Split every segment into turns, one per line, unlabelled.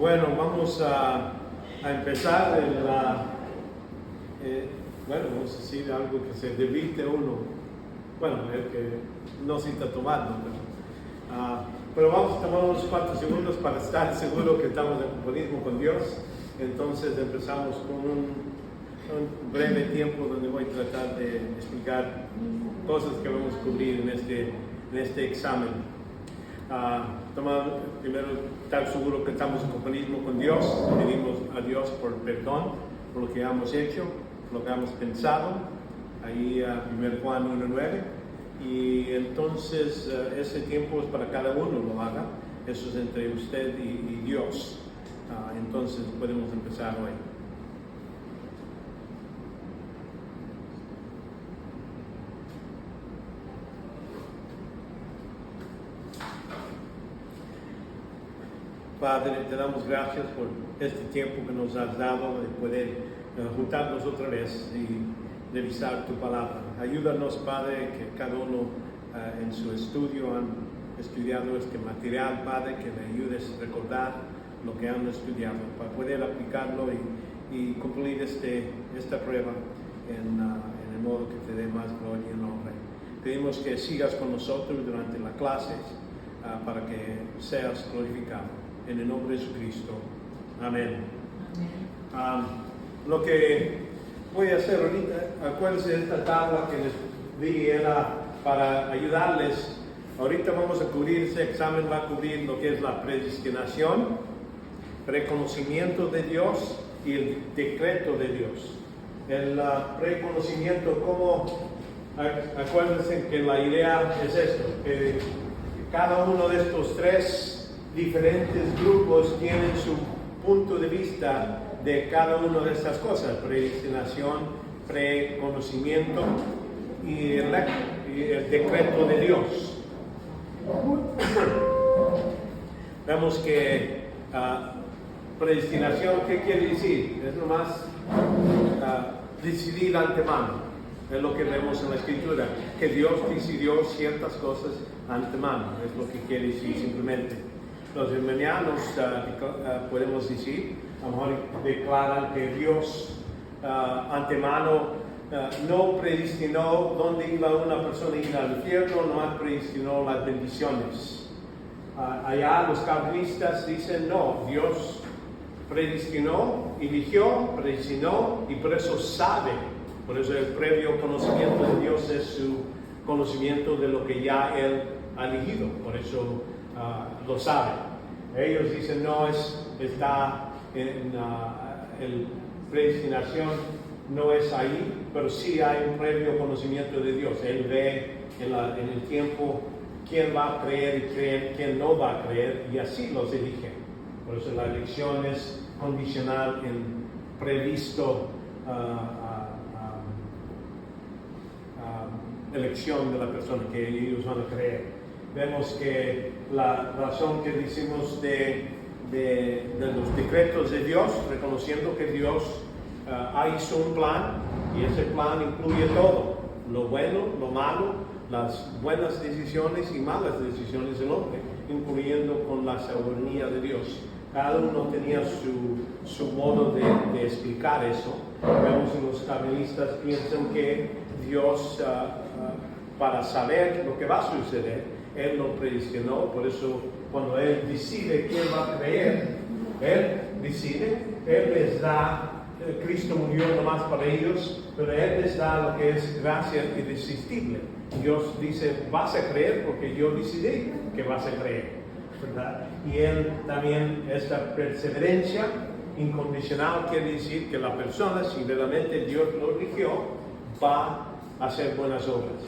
Bueno, vamos a empezar vamos a decir algo que se debite uno, el que no se está tomando, pero vamos a tomar unos cuantos segundos para estar seguro que estamos en compañerismo con Dios. Entonces empezamos con un breve tiempo donde voy a tratar de explicar cosas que vamos a cubrir en este examen. Primero, estar seguro que estamos en compañerismo con Dios. Pedimos a Dios por perdón por lo que hemos hecho, por lo que hemos pensado. Ahí 1 Juan 1:9. Y entonces ese tiempo es para cada uno lo haga. Eso es entre usted y Dios. Entonces podemos empezar hoy. Padre, te damos gracias por este tiempo que nos has dado de poder juntarnos otra vez y revisar tu palabra. Ayúdanos, Padre, que cada uno en su estudio han estudiado este material, Padre, que le ayudes a recordar lo que han estudiado para poder aplicarlo y concluir esta prueba en el modo que te dé más gloria y honra. Pedimos que sigas con nosotros durante las clases para que seas glorificado. En el nombre de Jesucristo. Amén. Lo que voy a hacer ahorita, acuérdense de esta tabla que les di, era para ayudarles. Ahorita vamos a cubrir, ese examen va a cubrir lo que es la predestinación, reconocimiento de Dios y el decreto de Dios. El reconocimiento, acuérdense que la idea es esto, que cada uno de estos tres diferentes grupos tienen su punto de vista de cada una de estas cosas: predestinación, preconocimiento y el decreto de Dios. Vemos que predestinación, ¿qué quiere decir? Es nomás decidir antemano. Es lo que vemos en la Escritura, que Dios decidió ciertas cosas antemano. Es lo que quiere decir simplemente. Los hermanianos podemos decir, a lo mejor declaran que Dios antemano no predestinó dónde iba una persona a ir al infierno, nomás predestinó las bendiciones. Allá los calvinistas dicen no, Dios predestinó, eligió, predestinó y por eso sabe. Por eso el previo conocimiento de Dios es su conocimiento de lo que ya Él ha elegido. Por eso lo sabe. Ellos dicen no, está en el predestinación, no es ahí, pero sí hay un previo conocimiento de Dios. Él ve en el tiempo quién va a creer y quién no va a creer, y así los elige. Por eso la elección es condicional en previsto elección de la persona que ellos van a creer. Vemos que la razón que decimos de los decretos de Dios, reconociendo que Dios hizo un plan, y ese plan incluye todo, lo bueno, lo malo, las buenas decisiones y malas decisiones del hombre, incluyendo con la soberanía de Dios. Cada uno tenía su modo de explicar eso. Vemos que los calvinistas piensan que Dios, para saber lo que va a suceder, Él lo predestinó. Por eso cuando Él decide quién va a creer, Él decide, Él les da, Cristo murió nomás para ellos, pero Él les da lo que es gracia irresistible. Dios dice, vas a creer porque yo decidí que vas a creer, ¿verdad? Y Él también, esta perseverancia incondicional quiere decir que la persona, si realmente Dios lo eligió, va a hacer buenas obras.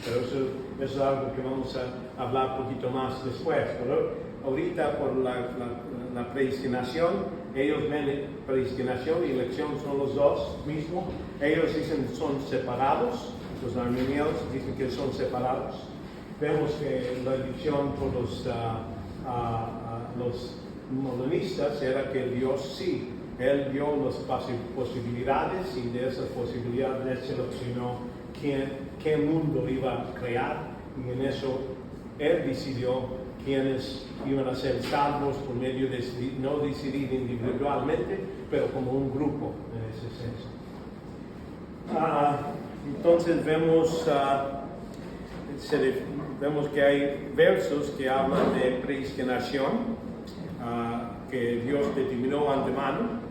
Pero eso es algo que vamos a hablar un poquito más después. Pero ahorita por la predestinación, ellos ven predestinación y elección son los dos mismos. Ellos dicen son separados, los arminianos dicen que son separados. Vemos que la elección por los modernistas era que Dios sí, Él dio las posibilidades, y de esas posibilidades seleccionó qué mundo iba a crear, y en eso Él decidió quienes iban a ser salvos por medio de no decidir individualmente, pero como un grupo en ese senso. Entonces vemos que hay versos que hablan de predestinación, que Dios determinó antemano,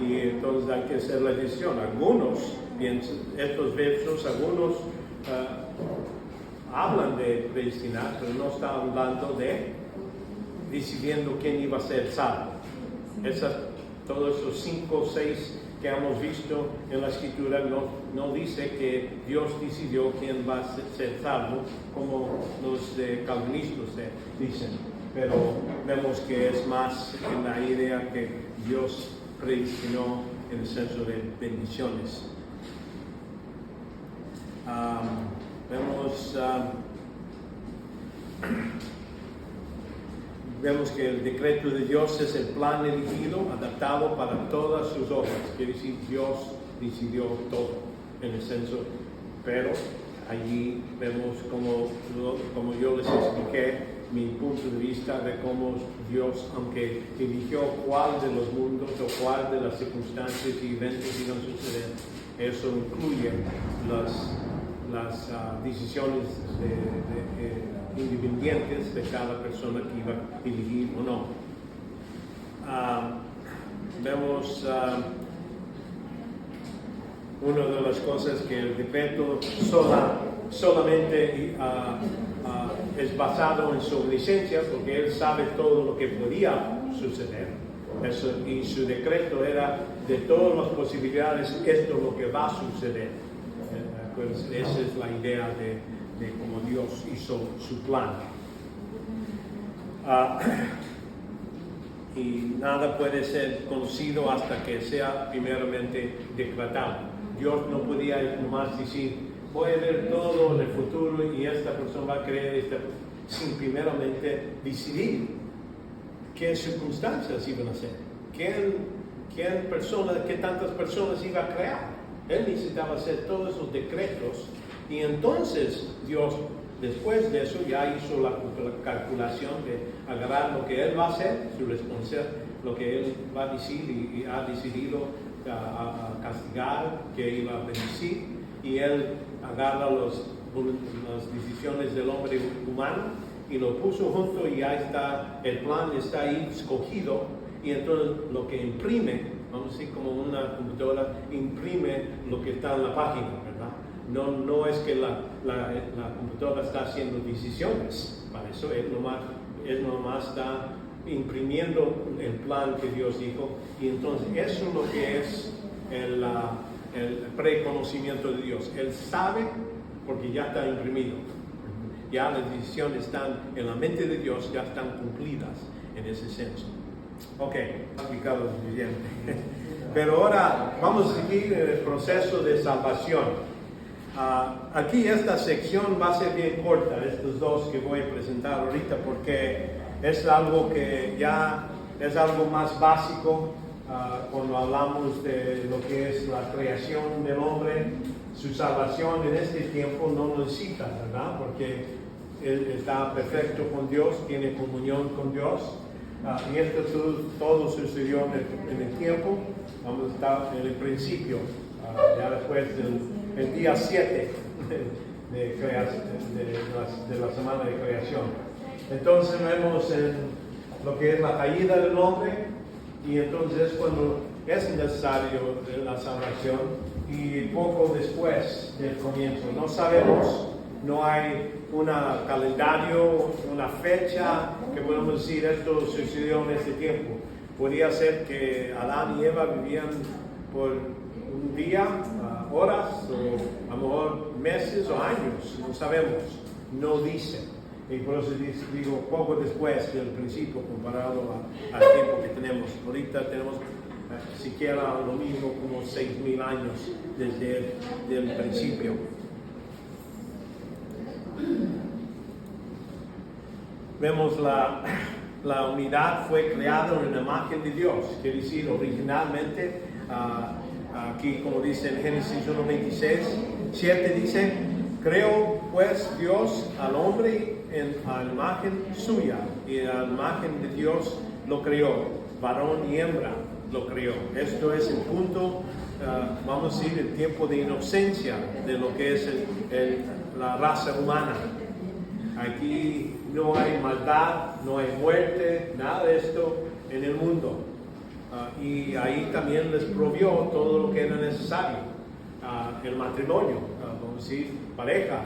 y entonces hay que hacer la decisión. Algunos piensan, estos versos, algunos hablan de predestinar, pero no están hablando de decidiendo quién iba a ser salvo. Todos esos 5 o 6 que hemos visto en la Escritura no dice que Dios decidió quién va a ser salvo, como los calvinistas dicen, pero vemos que es más en la idea que Dios predestinó en el senso de bendiciones. Vemos que el decreto de Dios es el plan elegido, adaptado para todas sus obras. Quiere decir, Dios decidió todo en el senso, pero allí vemos como yo les expliqué mi punto de vista de cómo Dios, aunque eligió cuál de los mundos o cuál de las circunstancias y eventos iban a suceder, eso incluye las decisiones independientes de cada persona que iba a elegir o no. Vemos una de las cosas que el decreto solamente es basado en su omnisciencia, porque él sabe todo lo que podía suceder. Y su decreto era de todas las posibilidades, esto es lo que va a suceder. Pues esa es la idea de cómo Dios hizo su plan. Y nada puede ser conocido hasta que sea primeramente decretado. Dios no podía nomás decir, voy a ver todo en el futuro y esta persona va a creer sin primeramente decidir qué circunstancias iban a ser, qué tantas personas iba a crear. Él necesitaba hacer todos esos decretos y entonces Dios, después de eso, ya hizo la calculación de agarrar lo que Él va a hacer, su responsabilidad, lo que Él va a decir y ha decidido a castigar, que iba a bendecir, y Él agarra las decisiones del hombre humano y lo puso junto y ya está, el plan está ahí escogido, y entonces lo que imprime, vamos a decir como una computadora, imprime lo que está en la página, ¿verdad? No es que la computadora está haciendo decisiones, para eso él nomás está imprimiendo el plan que Dios dijo, y entonces eso es lo que es el preconocimiento de Dios. Él sabe porque ya está imprimido. Ya las decisiones están en la mente de Dios, ya están cumplidas en ese senso. Ok, explicado lo suficiente. Pero ahora vamos a seguir en el proceso de salvación. Aquí esta sección va a ser bien corta, estos dos que voy a presentar ahorita, porque es algo que ya es algo más básico cuando hablamos de lo que es la creación del hombre. Su salvación en este tiempo no necesita, ¿verdad? Porque él está perfecto con Dios, tiene comunión con Dios. Y esto todo sucedió en el tiempo. Vamos a estar en el principio, ya después del día 7 de la semana de creación. Entonces vemos lo que es la caída del hombre, y entonces cuando es necesario la salvación, y poco después del comienzo. No sabemos, no hay un calendario, una fecha que podemos decir esto sucedió en este tiempo. Podría ser que Adán y Eva vivían por un día, horas, o a lo mejor meses o años, no sabemos, no dice. Y por eso digo poco después del principio comparado al tiempo que tenemos. Ahorita tenemos siquiera lo mismo como 6,000 años desde el principio. Vemos la unidad fue creada en la imagen de Dios, quiere decir originalmente, aquí como dice en Génesis 1:26, 7 dice, creó pues Dios al hombre a la imagen suya y a la imagen de Dios lo creó, varón y hembra lo creó. Esto es el punto, vamos a decir, el tiempo de inocencia de lo que es la raza humana. Aquí no hay maldad, no hay muerte, nada de esto en el mundo. Y ahí también les provió todo lo que era necesario. El matrimonio, vamos a decir, pareja,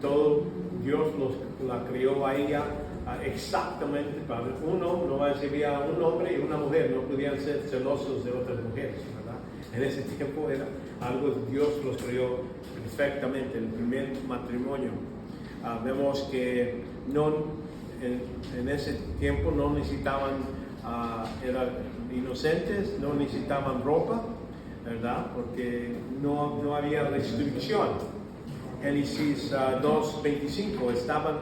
todo Dios la crió a ella exactamente para uno. No va a decir a un hombre y una mujer, no podían ser celosos de otras mujeres, ¿verdad? En ese tiempo era algo, Dios los crió perfectamente, el primer matrimonio. Vemos que en ese tiempo no necesitaban, eran inocentes, no necesitaban ropa, ¿verdad? Porque no había restricción. Génesis 2:25, estaban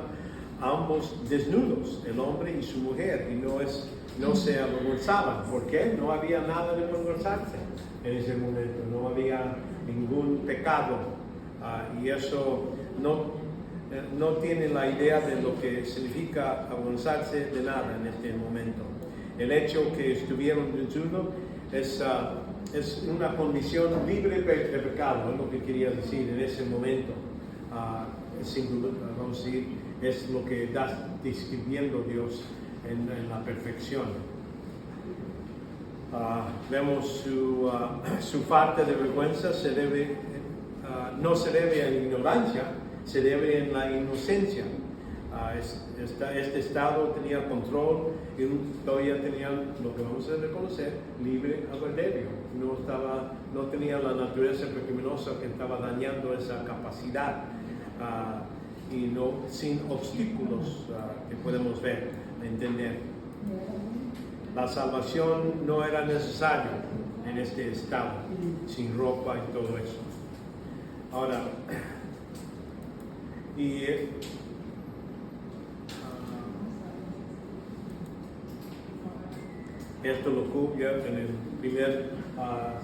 ambos desnudos, el hombre y su mujer, y no se avergonzaban. ¿Por qué? No había nada de avergonzarse en ese momento, no había ningún pecado, y eso no tiene la idea de lo que significa avergonzarse de nada en este momento. El hecho que estuvieron desnudos es una condición libre de pecado, es lo que quería decir en ese momento. Vamos a decir, es lo que está describiendo Dios en la perfección. Vemos su falta de vergüenza no se debe a la ignorancia, se debe en la inocencia. Este estado tenía control y todavía tenían lo que vamos a reconocer, libre albedrío. No tenía la naturaleza pecaminosa que estaba dañando esa capacidad, y sin obstáculos que podemos ver, entender. La salvación no era necesaria en este estado, sin ropa y todo eso. Ahora, esto lo cubre en el primer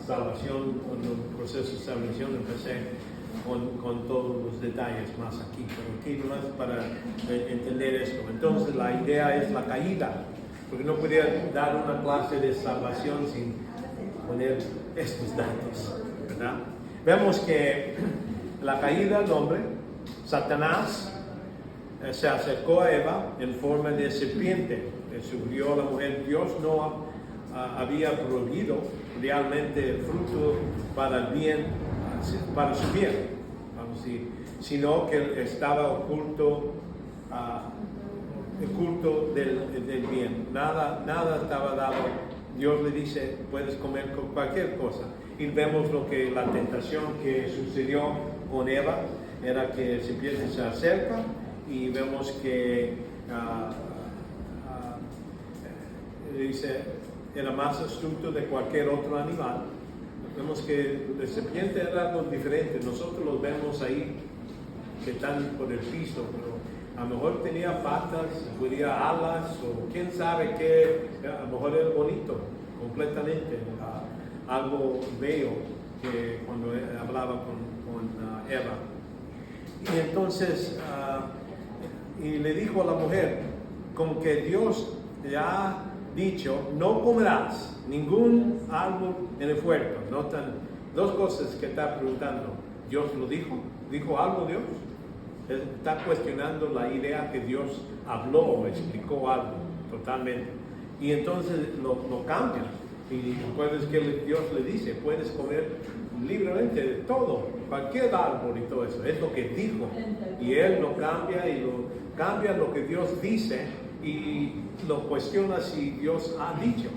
salvación, en el proceso de salvación empecé con todos los detalles más aquí, pero aquí no es para entender esto. Entonces la idea es la caída, porque no podía dar una clase de salvación sin poner estos datos, ¿verdad? Vemos que la caída del hombre, Satanás se acercó a Eva en forma de serpiente, le sugirió a la mujer. Dios no había prohibido realmente el fruto para el bien, para su bien, vamos a decir, sino que estaba oculto del bien. Nada estaba dado. Dios le dice, puedes comer cualquier cosa. Y vemos la tentación que sucedió con Eva, era que la serpiente se acerca y vemos que dice, era más astuto de cualquier otro animal. Vemos que la serpiente era algo diferente. Nosotros los vemos ahí que están por el piso, pero a lo mejor tenía patas, tenía alas, o quién sabe qué, a lo mejor era bonito, completamente, algo bello que cuando hablaba con Eva. Y entonces, y le dijo a la mujer, como que Dios le ha dicho, no comerás ningún árbol en el huerto. Notan dos cosas que está preguntando. ¿Dios lo dijo? ¿Dijo algo Dios? Está cuestionando la idea que Dios habló o explicó algo totalmente. Y entonces lo cambia. Y recuerdas que Dios le dice, puedes comer libremente de todo, cualquier árbol y todo eso. Es lo que dijo. Y él lo cambia y cambia lo que Dios dice y lo cuestiona si Dios ha dicho.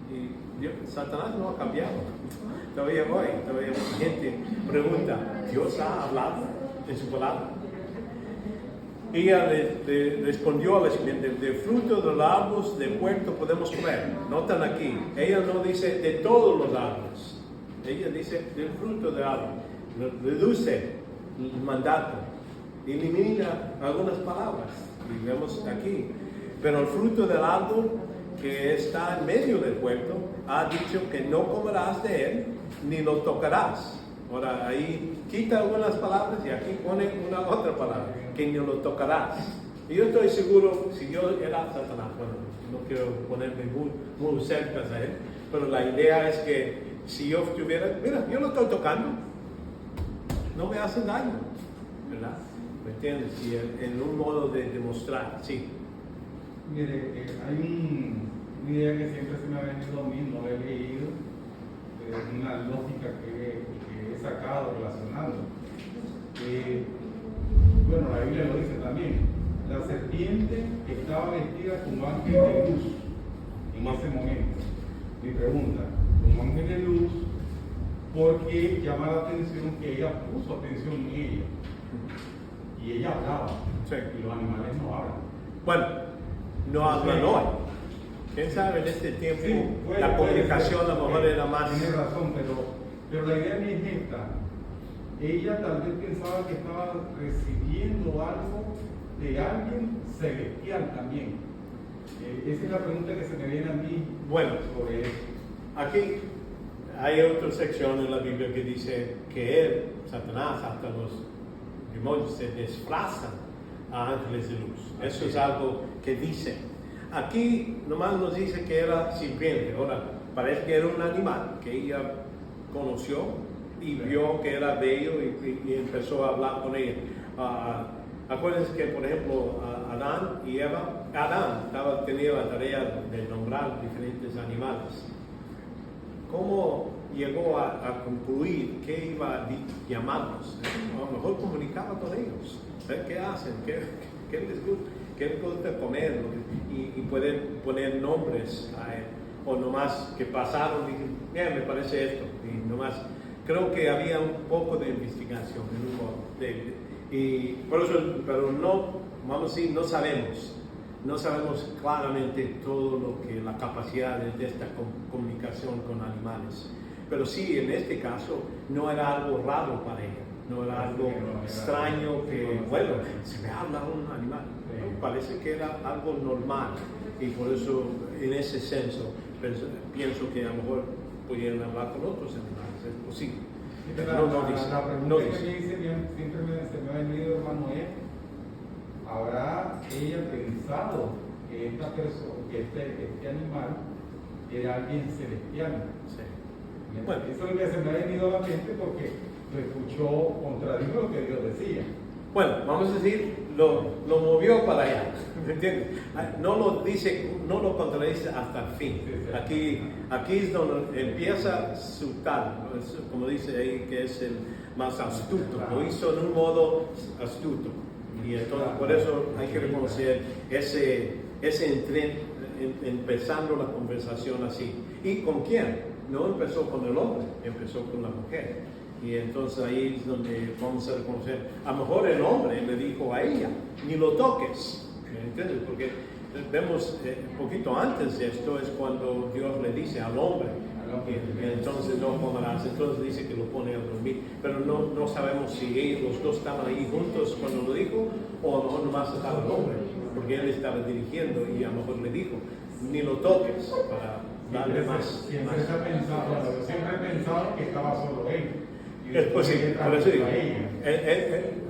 Y Satanás no ha cambiado. Todavía mucha gente pregunta, ¿Dios ha hablado en su palabra? Ella le respondió a la siguiente, del fruto de los árboles del huerto podemos comer. Notan aquí, ella no dice de todos los árboles, ella dice del fruto del árbol. Reduce el mandato, elimina algunas palabras, y vemos aquí. Pero el fruto del árbol que está en medio del huerto ha dicho que no comerás de él, ni lo tocarás. Ahora ahí quita algunas palabras y aquí pone una otra palabra, que no lo tocarás. Y yo estoy seguro, si yo era Satanás, bueno, no quiero ponerme muy cerca de él, pero la idea es que si yo estuviera, mira, yo lo estoy tocando, no me hacen daño, ¿verdad? ¿Me entiendes? Y en un modo de demostrar, sí.
Mire, hay una idea que siempre se me ha venido a mí, no he leído, es una lógica que he sacado relacionando. Bueno, la Biblia lo dice también. La serpiente estaba vestida como ángel de luz en ese momento. Mi pregunta, como ángel de luz, porque llama la atención que ella puso atención en ella. Y ella hablaba.
Sí.
Y los animales no hablan.
Bueno, no hablan hoy. ¿Quién sabe en este tiempo?
Sí,
la comunicación a lo mejor era más.
Tiene razón, pero la idea mía es esta. Ella tal vez pensaba que estaba recibiendo algo de alguien celestial también. Esa es la pregunta que se me viene a mí sobre eso.
Aquí hay otra sección en la Biblia que dice que él, Satanás, hasta los demonios se disfrazan a ángeles de luz. Eso es algo que dice. Aquí nomás nos dice que era serpiente. Ahora, parece que era un animal que ella conoció y vio que era bello y empezó a hablar con ella. Acuérdense que, por ejemplo, Adán y Eva, Adán tenía la tarea de nombrar diferentes animales. ¿Cómo llegó a concluir qué iba a llamarlos? A lo mejor comunicaba con ellos. ¿Qué hacen? ¿Qué les gusta comer? Y pueden poner nombres a él. O nomás que pasaron y dicen, mira, me parece esto. Y nomás, creo que había un poco de investigación en un modo. Y por eso, pero no, vamos a decir, no sabemos claramente todo lo que la capacidad de esta comunicación con animales. Pero sí, en este caso, no era algo raro para ella, no era algo extraño que, bueno, se me habla un animal. ¿No? Parece que era algo normal y por eso, en ese senso, pienso que a lo mejor pudieran hablar con otros animales, es posible.
La pregunta que me dice, siempre se me ha venido, hermano, es: ¿habrá ella pensado que esta persona, que este animal era alguien celestial?
Sí. Bueno,
eso es lo que se me ha venido a la mente porque lo escuchó contrario lo que Dios decía.
Bueno, vamos a decir, lo movió para allá, ¿me entiendes? No lo dice, no lo contradice hasta el fin. Aquí es donde empieza su tal, como dice ahí, que es el más astuto. Lo hizo en un modo astuto. Y entonces, por eso hay que reconocer ese empezando la conversación así. ¿Y con quién? No empezó con el hombre, empezó con la mujer. Y entonces ahí es donde vamos a reconocer, a lo mejor el hombre le dijo a ella, ni lo toques, ¿me entiendes? Porque vemos un poquito antes de esto es cuando Dios le dice al hombre, y entonces no comerás, entonces dice que lo pone a dormir, pero no sabemos si ellos los dos estaban ahí juntos cuando lo dijo, o a lo mejor nomás estaba el hombre, porque él estaba dirigiendo y a lo mejor le dijo, ni lo toques, para darle más.
Siempre he pensado que estaba solo él.
Pues sí, por eso digo,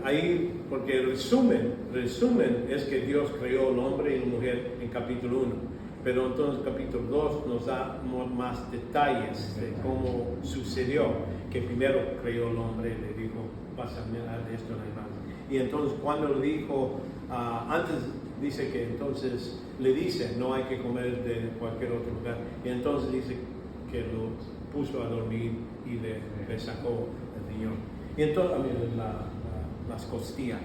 ahí, porque el resumen es que Dios creó al hombre y la mujer en capítulo 1, pero entonces capítulo 2 nos da más detalles de cómo sucedió, que primero creó al hombre, le dijo, vas a mirar esto en animales. Y entonces cuando le dijo, antes dice que entonces le dice, no hay que comer de cualquier otro lugar, y entonces dice que lo puso a dormir y le sacó el riñón. Y entonces, las costillas.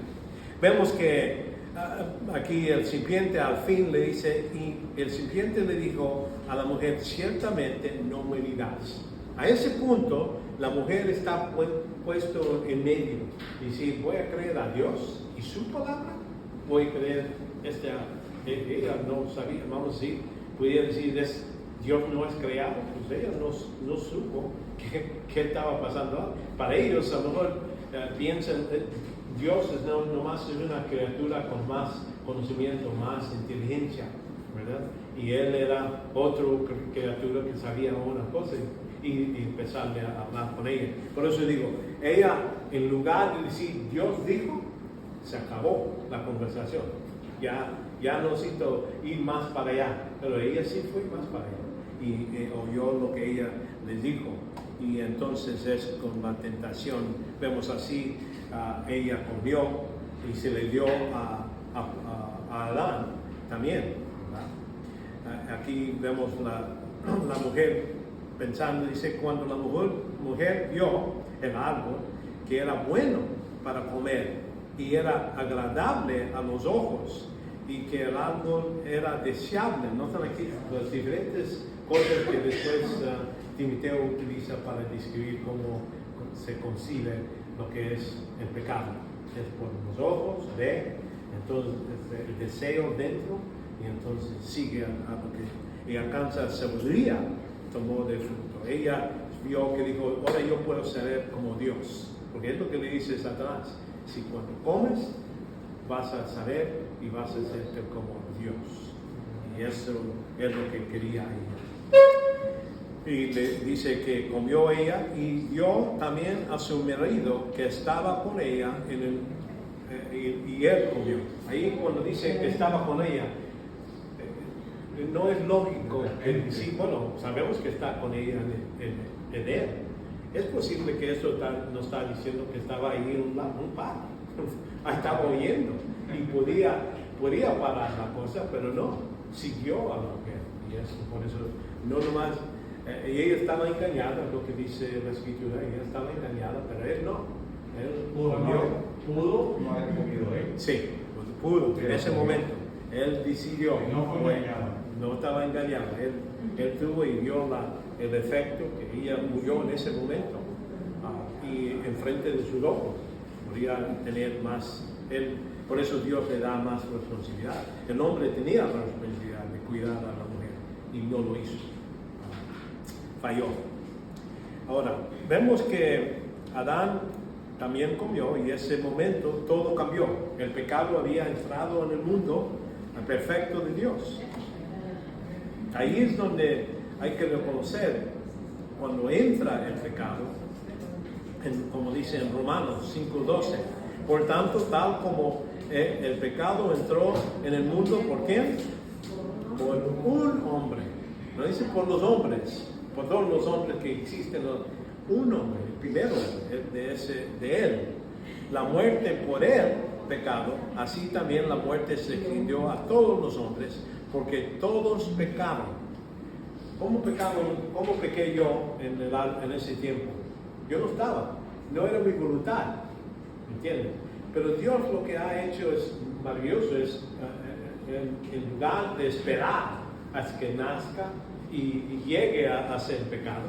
Vemos que aquí el serpiente al fin le dice, y el serpiente le dijo a la mujer, ciertamente no morirás. A ese punto, la mujer está puesto en medio. Y si voy a creer a Dios y su palabra, voy a creer ella no sabía, vamos a decir, pudiera decir, Dios no es creado, pues ella no supo qué estaba pasando. Para ellos, a lo mejor piensan, Dios no más es una criatura con más conocimiento, más inteligencia, ¿verdad? Y él era otra criatura que sabía una cosa y empezarle a hablar con ella. Por eso digo, ella, en lugar de decir Dios dijo, se acabó la conversación. ya no necesito ir más para allá. Pero ella sí fue más para allá y oyó lo que ella le dijo. Y entonces es con la tentación, vemos así, ella comió y se le dio a Adán también, ¿verdad? Aquí vemos la mujer pensando, dice, cuando la mujer vio el árbol que era bueno para comer y era agradable a los ojos y que el árbol era deseable. Notan aquí las diferentes cosas que después Timoteo utiliza para describir cómo se concibe lo que es el pecado. Es por los ojos, ve, entonces el deseo dentro y entonces sigue a lo que ella alcanza sabiduría, tomó de fruto. Ella vio que dijo, ahora yo puedo ser como Dios, porque es lo que le dice Satanás. Si cuando comes vas a saber y vas a ser como Dios. Y eso es lo que quería ella. Y le dice que comió ella y dio también a su marido que estaba con ella y él comió. Ahí cuando dice que estaba con ella, no es lógico. Sí, bueno, sabemos que está con ella en él. Es posible que eso no está diciendo que estaba ahí en un parque. Estaba oyendo y podía parar la cosa, pero no, siguió a la mujer. Y eso, por eso, no nomás, y ella estaba engañada, lo que dice la escritura, ella estaba engañada, pero él no. Él
pudo no haber comido él.
Sí, pudo, en ese momento. Él decidió.
No fue engañado.
No estaba engañado. Él tuvo y vio el efecto que ella murió en ese momento. Y enfrente de sus ojos. Podría tener más. Por eso Dios le da más responsabilidad. El hombre tenía la responsabilidad de cuidar a la mujer y no lo hizo. Falló. Ahora, vemos que Adán también comió y en ese momento todo cambió. El pecado había entrado en el mundo al perfecto de Dios. Ahí es donde hay que reconocer cuando entra el pecado, como dice en Romanos 5:12. Por tanto, tal como el pecado entró en el mundo, ¿por quién? Por un hombre. No dice por los hombres, por todos los hombres que existen, un hombre, el primero de él. La muerte por el pecado, así también la muerte se extendió a todos los hombres, porque todos pecaron. ¿Cómo pequé yo en ese tiempo? Yo no estaba, no era mi voluntad, ¿entienden? Pero Dios lo que ha hecho es maravilloso, es en lugar de esperar hasta que nazca y llegue a ser pecado,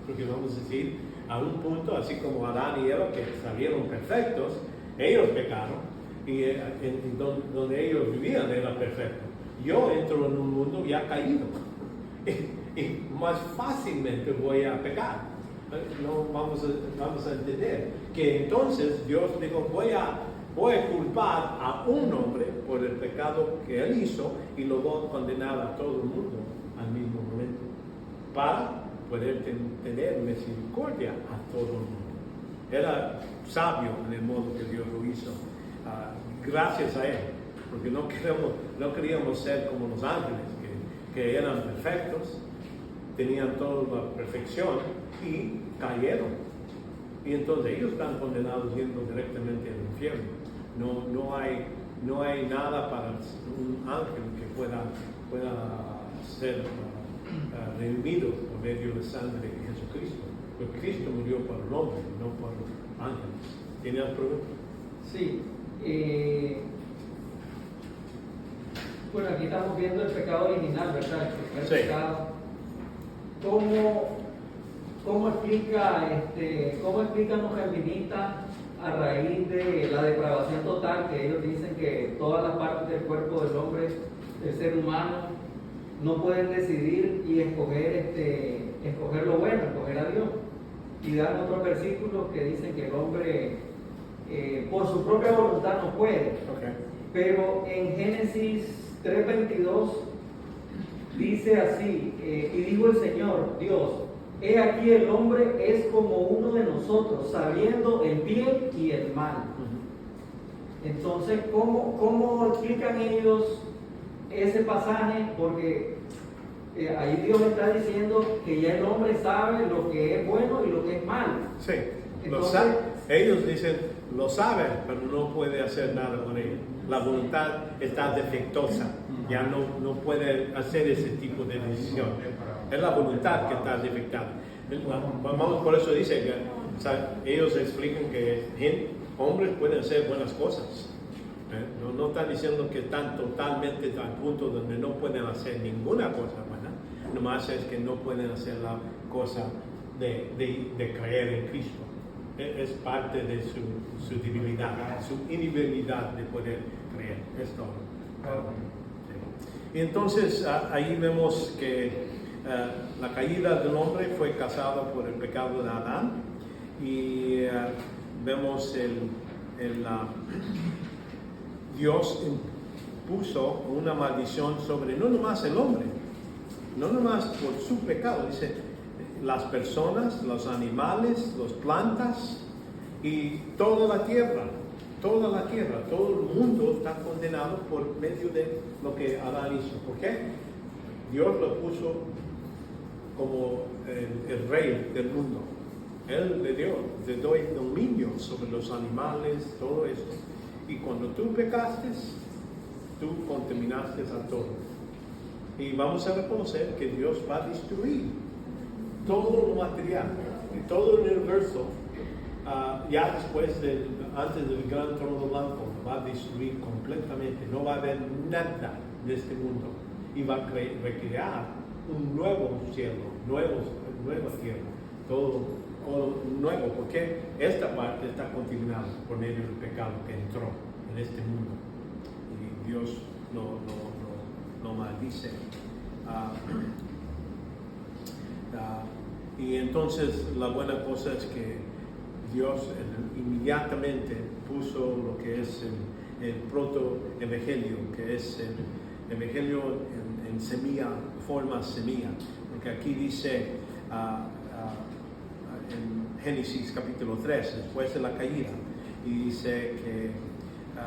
porque vamos a decir, a un punto, así como Adán y Eva, que salieron perfectos, ellos pecaron, y donde ellos vivían era perfecto. Yo entro en un mundo ya caído, y más fácilmente voy a pecar. No vamos a entender que entonces Dios dijo, voy a culpar a un hombre por el pecado que él hizo y lo voy a condenar a todo el mundo al mismo momento, para poder tener misericordia a todo el mundo. Era sabio en el modo que Dios lo hizo, gracias a él, porque no queríamos ser como los ángeles, que eran perfectos, tenían toda la perfección y cayeron. Y entonces ellos están condenados yendo directamente al infierno. No hay nada para un ángel que pueda ser redimido por medio de la sangre de Jesucristo. Porque Cristo murió por el hombre, no por los ángeles. ¿Tiene alguna pregunta?
Sí. Bueno, aquí estamos viendo el pecado original, ¿verdad? El
Sí.
pecado. ¿Cómo explican los calvinistas a raíz de la depravación total, que ellos dicen que todas las partes del cuerpo del hombre, del ser humano, no pueden decidir y escoger lo bueno, escoger a Dios? Y dan otros versículos que dicen que el hombre por su propia voluntad no puede.
Okay.
Pero en Génesis 3:22 dice así, y dijo el Señor Dios, he aquí el hombre es como uno de nosotros, sabiendo el bien y el mal. Entonces, ¿cómo explican ellos ese pasaje? Porque ahí Dios está diciendo que ya el hombre sabe lo que es bueno y lo que es malo.
Sí,
Entonces,
ellos dicen, lo saben, pero no puede hacer nada con ello. La voluntad está defectuosa, ya no puede hacer ese tipo de decisión. Es la voluntad que está defectada. Vamos, por eso dice que, o sea, ellos explican que hombres pueden hacer buenas cosas. No están diciendo que están totalmente al punto donde no pueden hacer ninguna cosa buena. Nomás es que no pueden hacer la cosa de creer en Cristo. Es parte de su debilidad, su inhabilidad de poder creer. Es todo. Y entonces ahí vemos que la caída del hombre fue causada por el pecado de Adán. Y vemos Dios impuso una maldición sobre no nomás el hombre, no nomás por su pecado, dice las personas, los animales, las plantas y toda la tierra, todo el mundo está condenado por medio de lo que Adán hizo. ¿Por qué? Dios lo puso como el rey del mundo. Él le doy dominio sobre los animales, todo esto. Y cuando tú pecaste, tú contaminaste a todos. Y vamos a reconocer que Dios va a destruir todo lo material y todo el universo. Ya antes del gran trono blanco, va a destruir completamente. No va a haber nada de este mundo. Y va a recrear un nuevo cielo, nueva tierra. Todo nuevo, porque esta parte está contaminada por medio del pecado que entró en este mundo y Dios no maldice. Y entonces la buena cosa es que Dios inmediatamente puso lo que es el proto-evangelio, que es el evangelio en semilla, forma semilla, porque aquí dice en Génesis capítulo 3, después de la caída, y dice que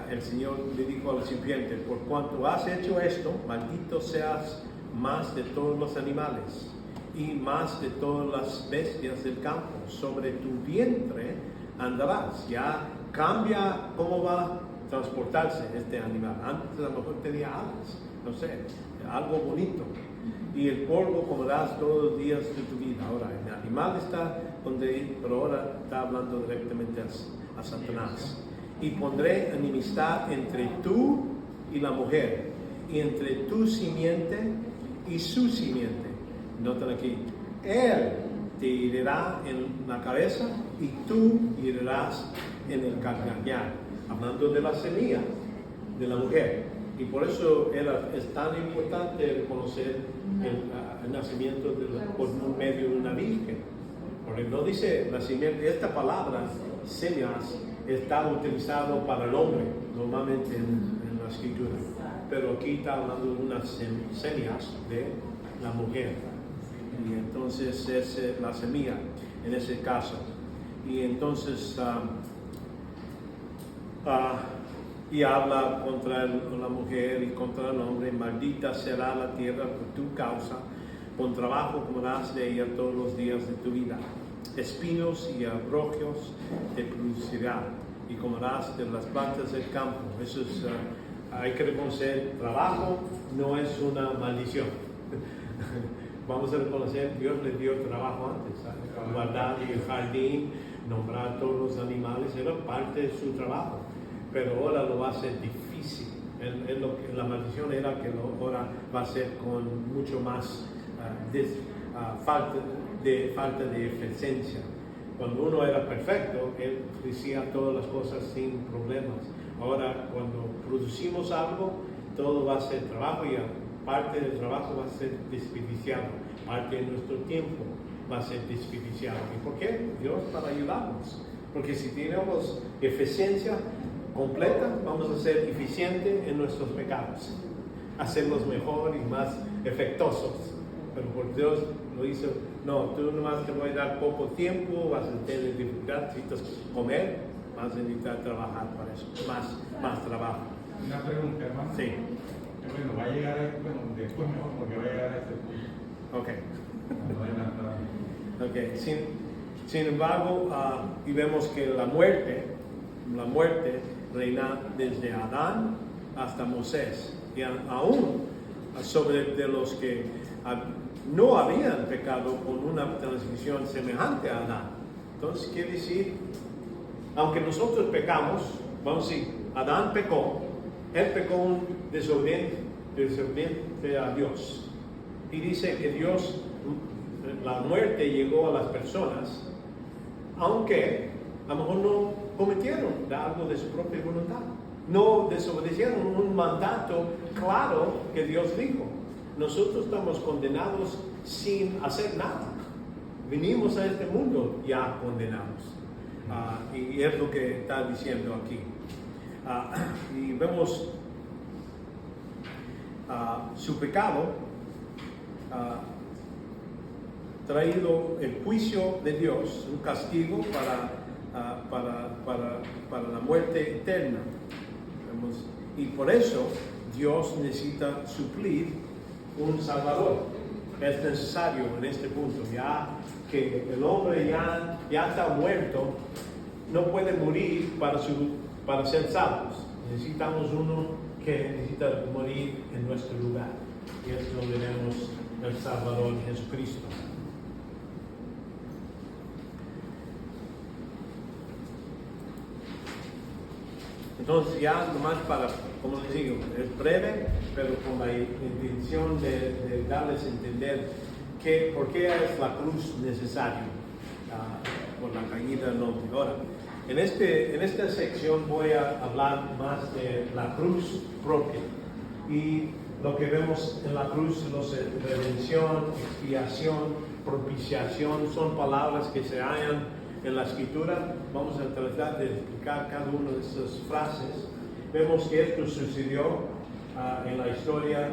el Señor le dijo a la serpiente: por cuanto has hecho esto, maldito seas más de todos los animales y más de todas las bestias del campo, sobre tu vientre andarás. Ya cambia cómo va a transportarse este animal. Antes a lo mejor tenía alas, no sé, algo bonito. Y el polvo comerás todos los días de tu vida. Ahora, el animal está donde, pero ahora está hablando directamente a Satanás. Y pondré enemistad entre tú y la mujer, y entre tu simiente y su simiente. Noten aquí, él te herirá en la cabeza y tú herirás en el calcañar. Hablando de la semilla de la mujer. Y por eso es tan importante reconocer el nacimiento por medio de una virgen. Porque no dice nacimiento, esta palabra, semias, está utilizado para el hombre, normalmente en la escritura. Pero aquí está hablando de unas semias de la mujer. Y entonces es la semilla en ese caso. Y entonces y habla contra la mujer y contra el hombre: maldita será la tierra por tu causa, con trabajo comerás de ella todos los días de tu vida. Espinos y abrojos te producirá, y comerás de las plantas del campo. Eso es, hay que reconocer, trabajo no es una maldición. Vamos a reconocer, Dios le dio trabajo antes, guardar el jardín, nombrar todos los animales, era parte de su trabajo. Pero ahora lo va a hacer difícil. La maldición era que ahora va a ser con mucho más falta de eficiencia. Cuando uno era perfecto, él hacía todas las cosas sin problemas. Ahora, cuando producimos algo, todo va a ser trabajo, y parte del trabajo va a ser desperdiciado. Parte de nuestro tiempo va a ser desperdiciado. ¿Y por qué? Dios, para ayudarnos. Porque si tenemos eficiencia completa, vamos a ser eficientes en nuestros pecados, hacerlos mejor y más efectuosos. Pero por Dios lo hizo: no, tú nomás te voy a dar poco tiempo, vas a tener dificultad, necesitas comer, vas a necesitar trabajar para eso, más trabajo.
Una pregunta, hermano.
Sí,
Bueno, va a llegar a, bueno, después mejor porque va a llegar a ese punto.
ok.
No adelantar.
Okay. Sin embargo, y vemos que la muerte reina desde Adán hasta Moisés, y aún sobre de los que no habían pecado con una transmisión semejante a Adán. Entonces quiere decir, aunque nosotros pecamos, vamos a decir, Adán pecó, él pecó un desobediente a Dios, y dice que Dios, la muerte llegó a las personas, aunque a lo mejor no cometieron algo de su propia voluntad, no desobedecieron un mandato claro que Dios dijo. Nosotros estamos condenados sin hacer nada. Venimos a este mundo ya condenados. Y es lo que está diciendo aquí. Y vemos su pecado traído el juicio de Dios, un castigo para la muerte eterna. Y por eso Dios necesita suplir un Salvador. Es necesario en este punto, ya que el hombre ya está muerto, no puede morir para ser salvos. Necesitamos uno que necesita morir en nuestro lugar. Y es donde vemos el Salvador Jesucristo. Entonces ya nomás para, como les digo, es breve, pero con la intención de darles a entender por qué es la cruz necesaria por la caída del hombre. Ahora, en esta sección voy a hablar más de la cruz propia y lo que vemos en la cruz, redención, expiación, propiciación, son palabras que se hallan en la escritura. Vamos a tratar de explicar cada una de estas frases. Vemos que esto sucedió en la historia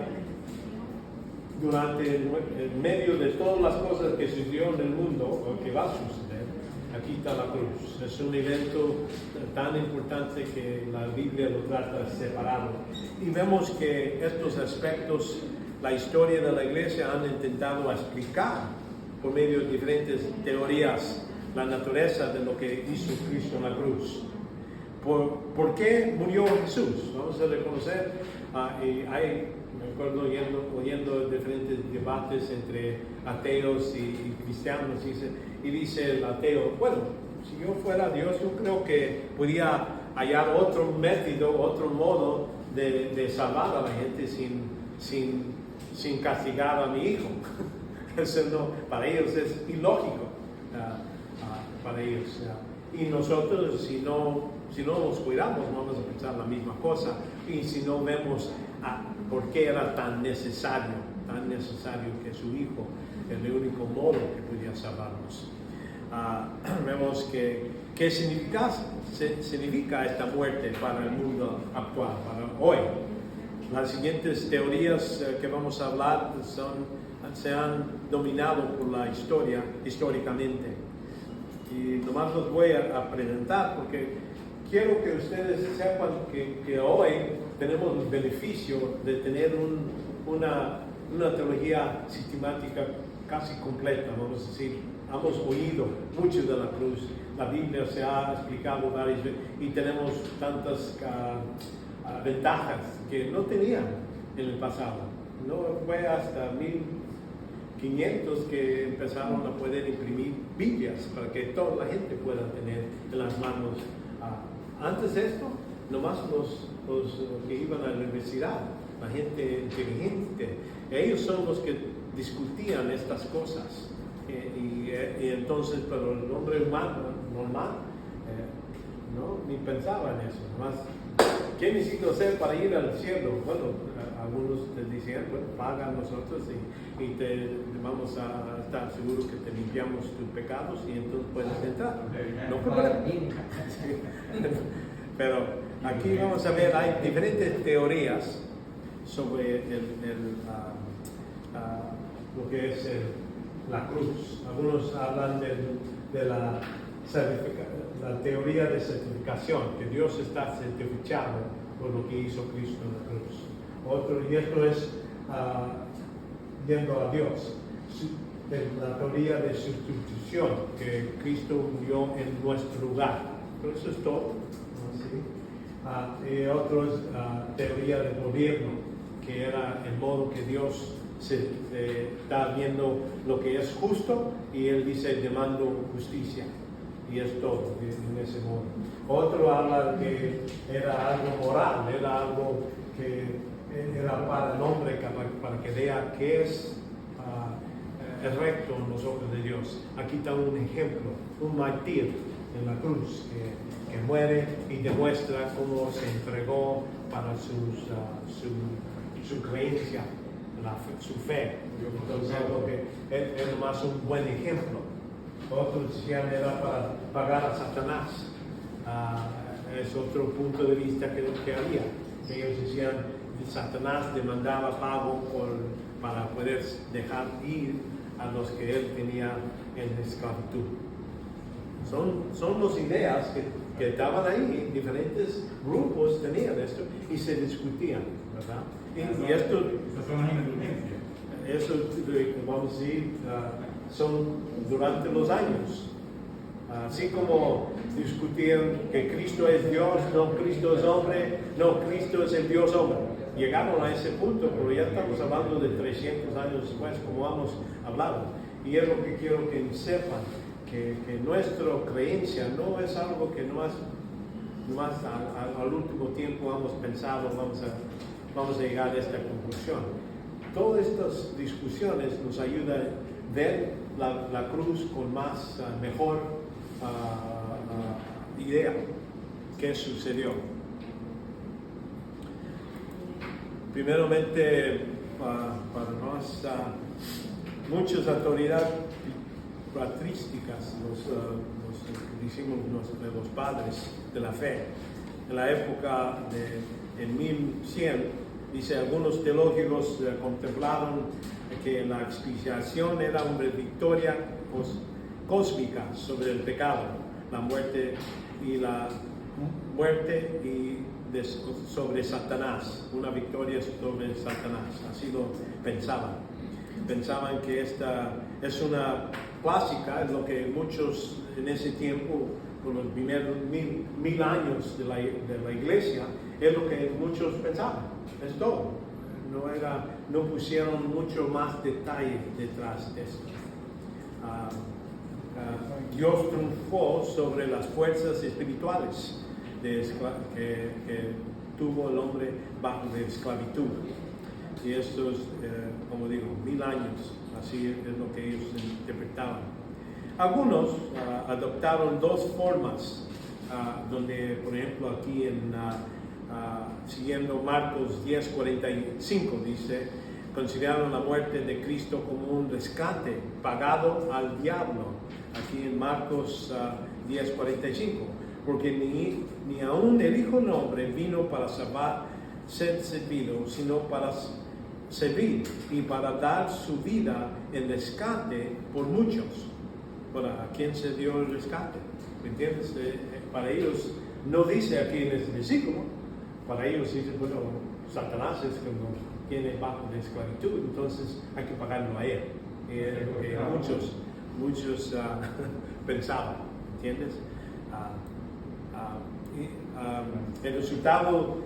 durante en medio de todas las cosas que sucedió en el mundo o que va a suceder. Aquí está la cruz. Es un evento tan importante que la Biblia lo trata separado. Y vemos que estos aspectos, la historia de la iglesia han intentado explicar por medio de diferentes teorías la naturaleza de lo que hizo Cristo en la cruz. ¿Por qué murió Jesús? Vamos a reconocer, me acuerdo oyendo diferentes debates entre ateos y cristianos, y dice el ateo, bueno, si yo fuera Dios, yo creo que podría hallar otro método, otro modo de salvar a la gente sin castigar a mi hijo. Eso no, para ellos es ilógico. Para ellos. Y nosotros, si no nos cuidamos, vamos a pensar la misma cosa. Y si no vemos por qué era tan necesario que su hijo es el único modo que podía salvarnos. Vemos qué significa esta muerte para el mundo actual, para hoy. Las siguientes teorías que vamos a hablar se han dominado por la historia históricamente. Y nomás los voy a presentar porque quiero que ustedes sepan que hoy tenemos el beneficio de tener una teología sistemática casi completa, vamos a decir. Hemos oído mucho de la cruz, la Biblia se ha explicado varias veces y tenemos tantas ventajas que no tenían en el pasado. No fue hasta 1500 que empezaron a poder imprimir Biblias para que toda la gente pueda tener en las manos. Antes de esto, nomás los que iban a la universidad, la gente inteligente, ellos son los que discutían estas cosas. Y entonces, pero el hombre humano, normal, no, ni pensaba en eso. Nomás, ¿qué necesito hacer para ir al cielo? Bueno, algunos te decían, bueno, paga a nosotros y te vamos a estar seguros que te limpiamos tus pecados y entonces puedes entrar. No problema. Pero aquí vamos a ver, hay diferentes teorías sobre lo que es la cruz. Algunos hablan de la la teoría de certificación, que Dios está certificado por lo que hizo Cristo en la cruz. Otro, y esto es yendo a Dios. La teoría de sustitución, que Cristo murió en nuestro lugar. Pero eso es todo. ¿Sí? Y otro es teoría del gobierno, que era el modo que Dios está viendo lo que es justo y Él dice demando justicia. Y es todo en ese modo. Otro habla de que era algo moral, era algo que era para el hombre, para que vea qué es recto en los ojos de Dios. Aquí está un ejemplo, un mártir en la cruz que muere y demuestra cómo se entregó para su creencia, su fe. Entonces, algo que es más un buen ejemplo. Otros decían era para pagar a Satanás. Es otro punto de vista que había. Ellos decían que Satanás demandaba pago para poder dejar ir a los que él tenía en esclavitud. Son las ideas que estaban ahí, diferentes grupos tenían esto y se discutían, ¿verdad? Y esto,
esas son las indulgencias.
Eso, vamos a decir, son durante los años. Así como discutían que Cristo es Dios, no Cristo es hombre, no Cristo es el Dios hombre. Llegaron a ese punto, pero ya estamos hablando de 300 años después, como hemos hablado. Y es lo que quiero que sepan, que nuestra creencia no es algo que no al último tiempo hemos pensado, vamos a llegar a esta conclusión. Todas estas discusiones nos ayudan a ver la cruz con mejor idea qué sucedió. Primeramente, para nos, muchas autoridades patrísticas, decimos de los padres de la fe, en la época en 1100, dice, algunos teólogos contemplaron que la expiación era una victoria cósmica sobre el pecado, la muerte sobre Satanás, una victoria sobre Satanás, así lo pensaban. Pensaban que esta es una clásica, es lo que muchos en ese tiempo, con los primeros mil años de la iglesia, es lo que muchos pensaban, es todo. No pusieron mucho más detalle detrás de esto. Dios triunfó sobre las fuerzas espirituales que tuvo el hombre bajo de esclavitud. Y esto es, como digo, 1000 años, así es lo que ellos interpretaban. Algunos adoptaron dos formas, donde, por ejemplo, aquí siguiendo Marcos 10:45, dice, consideraron la muerte de Cristo como un rescate pagado al diablo, aquí en Marcos 10:45, porque ni aún el Hijo del Hombre vino para ser servido, sino para servir y para dar su vida en rescate por muchos. ¿Para quién se dio el rescate? ¿Me entiendes? Para ellos, no dice aquí en este versículo, para ellos dice, bueno, Satanás es que nos tiene bajo de esclavitud, entonces hay que pagarlo a él. Es lo que muchos pensaban, ¿entiendes? El resultado,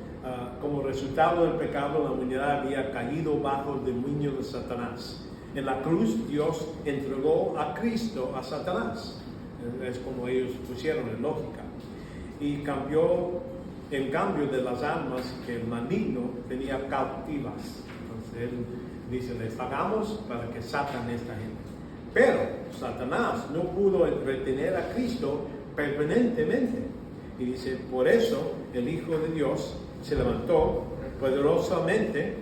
como resultado del pecado, la humanidad había caído bajo el dominio de Satanás. En la cruz Dios entregó a Cristo a Satanás. Es como ellos pusieron en lógica. Y cambió en cambio de las almas que el maligno tenía cautivas. Entonces él dice, les pagamos para que saquen a esta gente. Pero Satanás no pudo retener a Cristo permanentemente. Y dice, por eso el Hijo de Dios se levantó poderosamente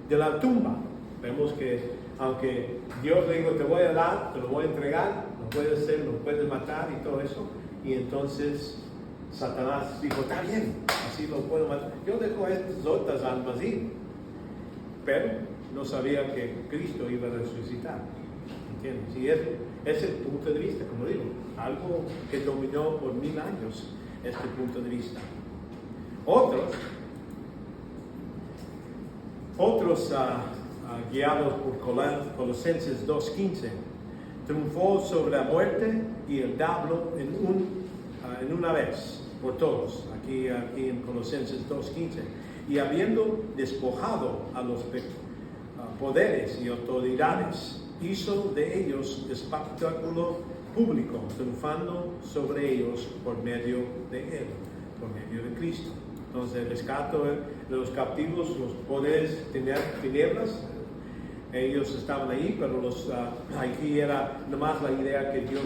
de la tumba. Vemos que aunque Dios le dijo, te voy a dar, te lo voy a entregar, lo puedes hacer, lo puedes matar y todo eso. Y entonces Satanás dijo, está bien, así lo puedo matar. Yo dejo a estas otras almas ir. Pero no sabía que Cristo iba a resucitar. ¿entiendes? Y es el punto de vista, como digo, algo que dominó por 1000 años este punto de vista. Otros guiados por Colosenses 2:15, triunfó sobre la muerte y el diablo en una vez por todos, aquí en Colosenses 2:15, y habiendo despojado a los poderes y autoridades, hizo de ellos espectáculo público, triunfando sobre ellos por medio de él, por medio de Cristo. Entonces el rescate de los captivos, los poderes tinieblas, ellos estaban ahí, pero aquí era nomás la idea que Dios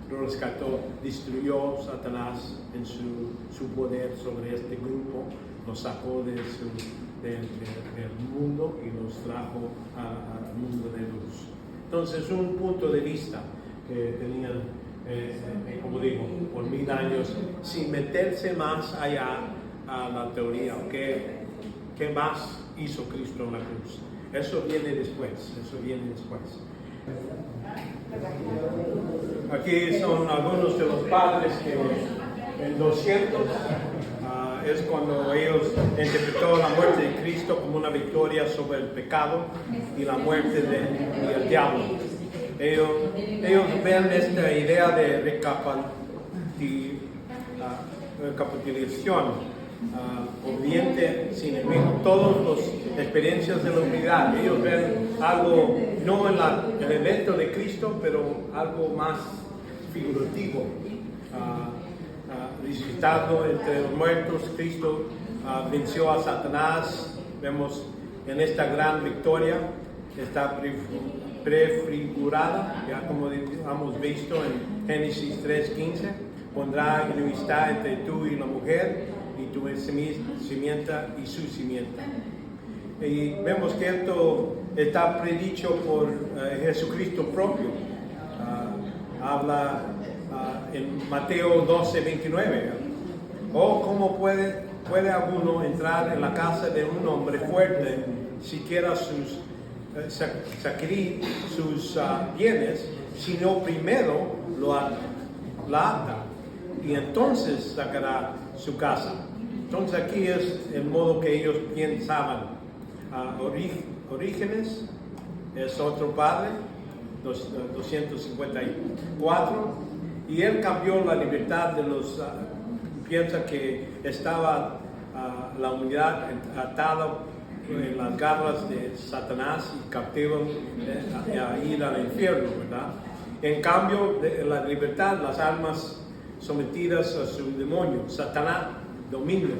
los rescató, destruyó Satanás en su poder sobre este grupo, los sacó del mundo y los trajo al mundo de luz. Entonces un punto de vista que tenían, como digo, por 1000 años, sin meterse más allá a la teoría, ¿qué más hizo Cristo en la cruz? Eso viene después. Aquí son algunos de los padres que en 200 es cuando ellos interpretaron la muerte de Cristo como una victoria sobre el pecado y la muerte del diablo. Ellos ven esta idea de recapitulación, obediente sin enemigo, todas las experiencias de la unidad. Ellos ven algo, no en el evento de Cristo, pero algo más figurativo. Resucitado entre los muertos, Cristo venció a Satanás. Vemos en esta gran victoria, está prefigurada, ya como hemos visto en Génesis 3:15, pondrá enemistad entre tú y la mujer, y tu simiente y su simiente. Y vemos que esto está predicho por Jesucristo propio. Habla en Mateo 12:29. ¿Cómo puede alguno entrar en la casa de un hombre fuerte si quiera sacar sus bienes, sino primero la ata, y entonces sacará su casa? Entonces aquí es el modo que ellos pensaban. Orígenes es otro padre, 254, y él cambió la libertad de los, piensa que estaba la humanidad atada en las garras de Satanás y cautivo a ir al infierno, ¿verdad? En cambio, la libertad, las almas sometidas a su demonio, Satanás, dominio.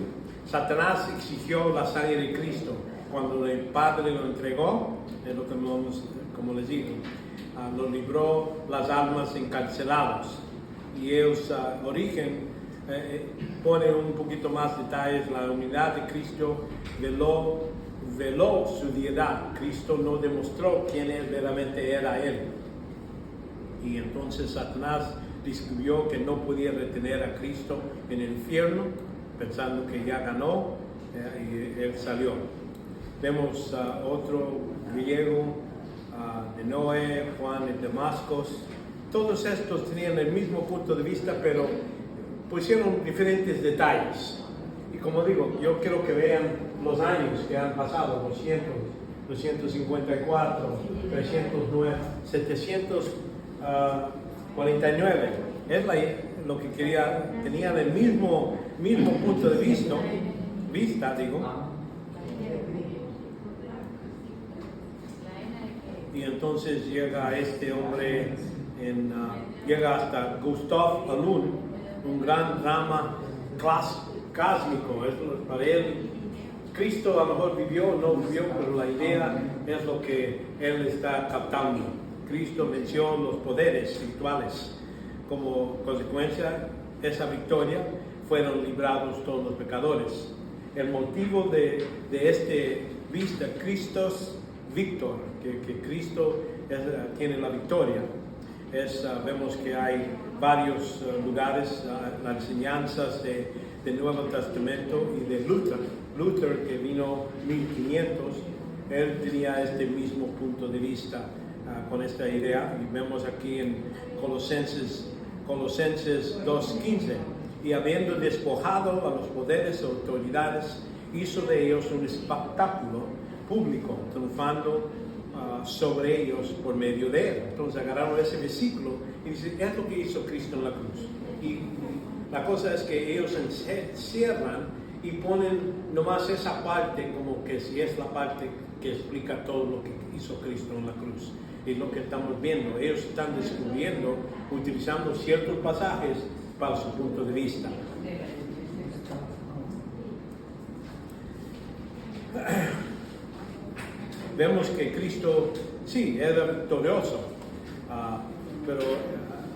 Satanás exigió la sangre de Cristo. Cuando el Padre lo entregó, es lo que como les digo, lo libró las almas encarceladas. Y ellos, Origen, pone un poquito más detalles. La unidad de Cristo veló su deidad. Cristo no demostró quién verdaderamente era Él. Y entonces Satanás descubrió que no podía retener a Cristo en el infierno, pensando que ya ganó, y él salió. Vemos otro griego, de Noé, Juan de Damasco. Todos estos tenían el mismo punto de vista, pero pusieron diferentes detalles. Y como digo, yo quiero que vean los años que han pasado, 200, 254, 309, 749. Es lo que tenían el mismo punto de vista. Y entonces llega este hombre, llega hasta Gustav Alun, un gran drama cósmico. Para él, Cristo a lo mejor vivió o no vivió, pero la idea es lo que él está captando. Cristo venció los poderes espirituales. Como consecuencia de esa victoria, fueron librados todos los pecadores. El motivo de este vista, Christus Victor, que Cristo tiene la victoria, vemos que hay varios lugares, las enseñanzas del Nuevo Testamento y de Luther, que vino 1500, él tenía este mismo punto de vista, con esta idea, y vemos aquí en Colosenses 2:15, y habiendo despojado a los poderes y autoridades, hizo de ellos un espectáculo público, triunfando sobre ellos por medio de él. Entonces agarraron ese versículo y dicen, es lo que hizo Cristo en la cruz. Y la cosa es que ellos encierran y ponen nomás esa parte como que si es la parte que explica todo lo que hizo Cristo en la cruz. Y lo que estamos viendo, ellos están descubriendo, utilizando ciertos pasajes para su punto de vista. Vemos que Cristo, sí, era victorioso, pero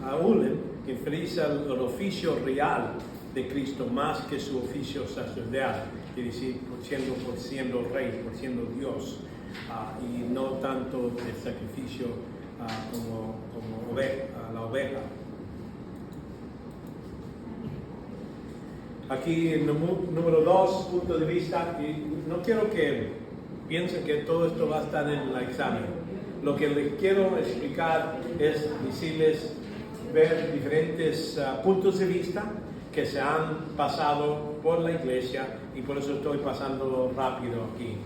aún enfatiza el oficio real de Cristo más que su oficio sacerdotal, es decir, por siendo rey, por siendo Dios, y no tanto el sacrificio como la oveja. Aquí en el número 2, punto de vista, y no quiero que piensen que todo esto va a estar en el examen. Lo que les quiero explicar es decirles, ver diferentes puntos de vista que se han pasado por la iglesia, y por eso estoy pasándolo rápido aquí.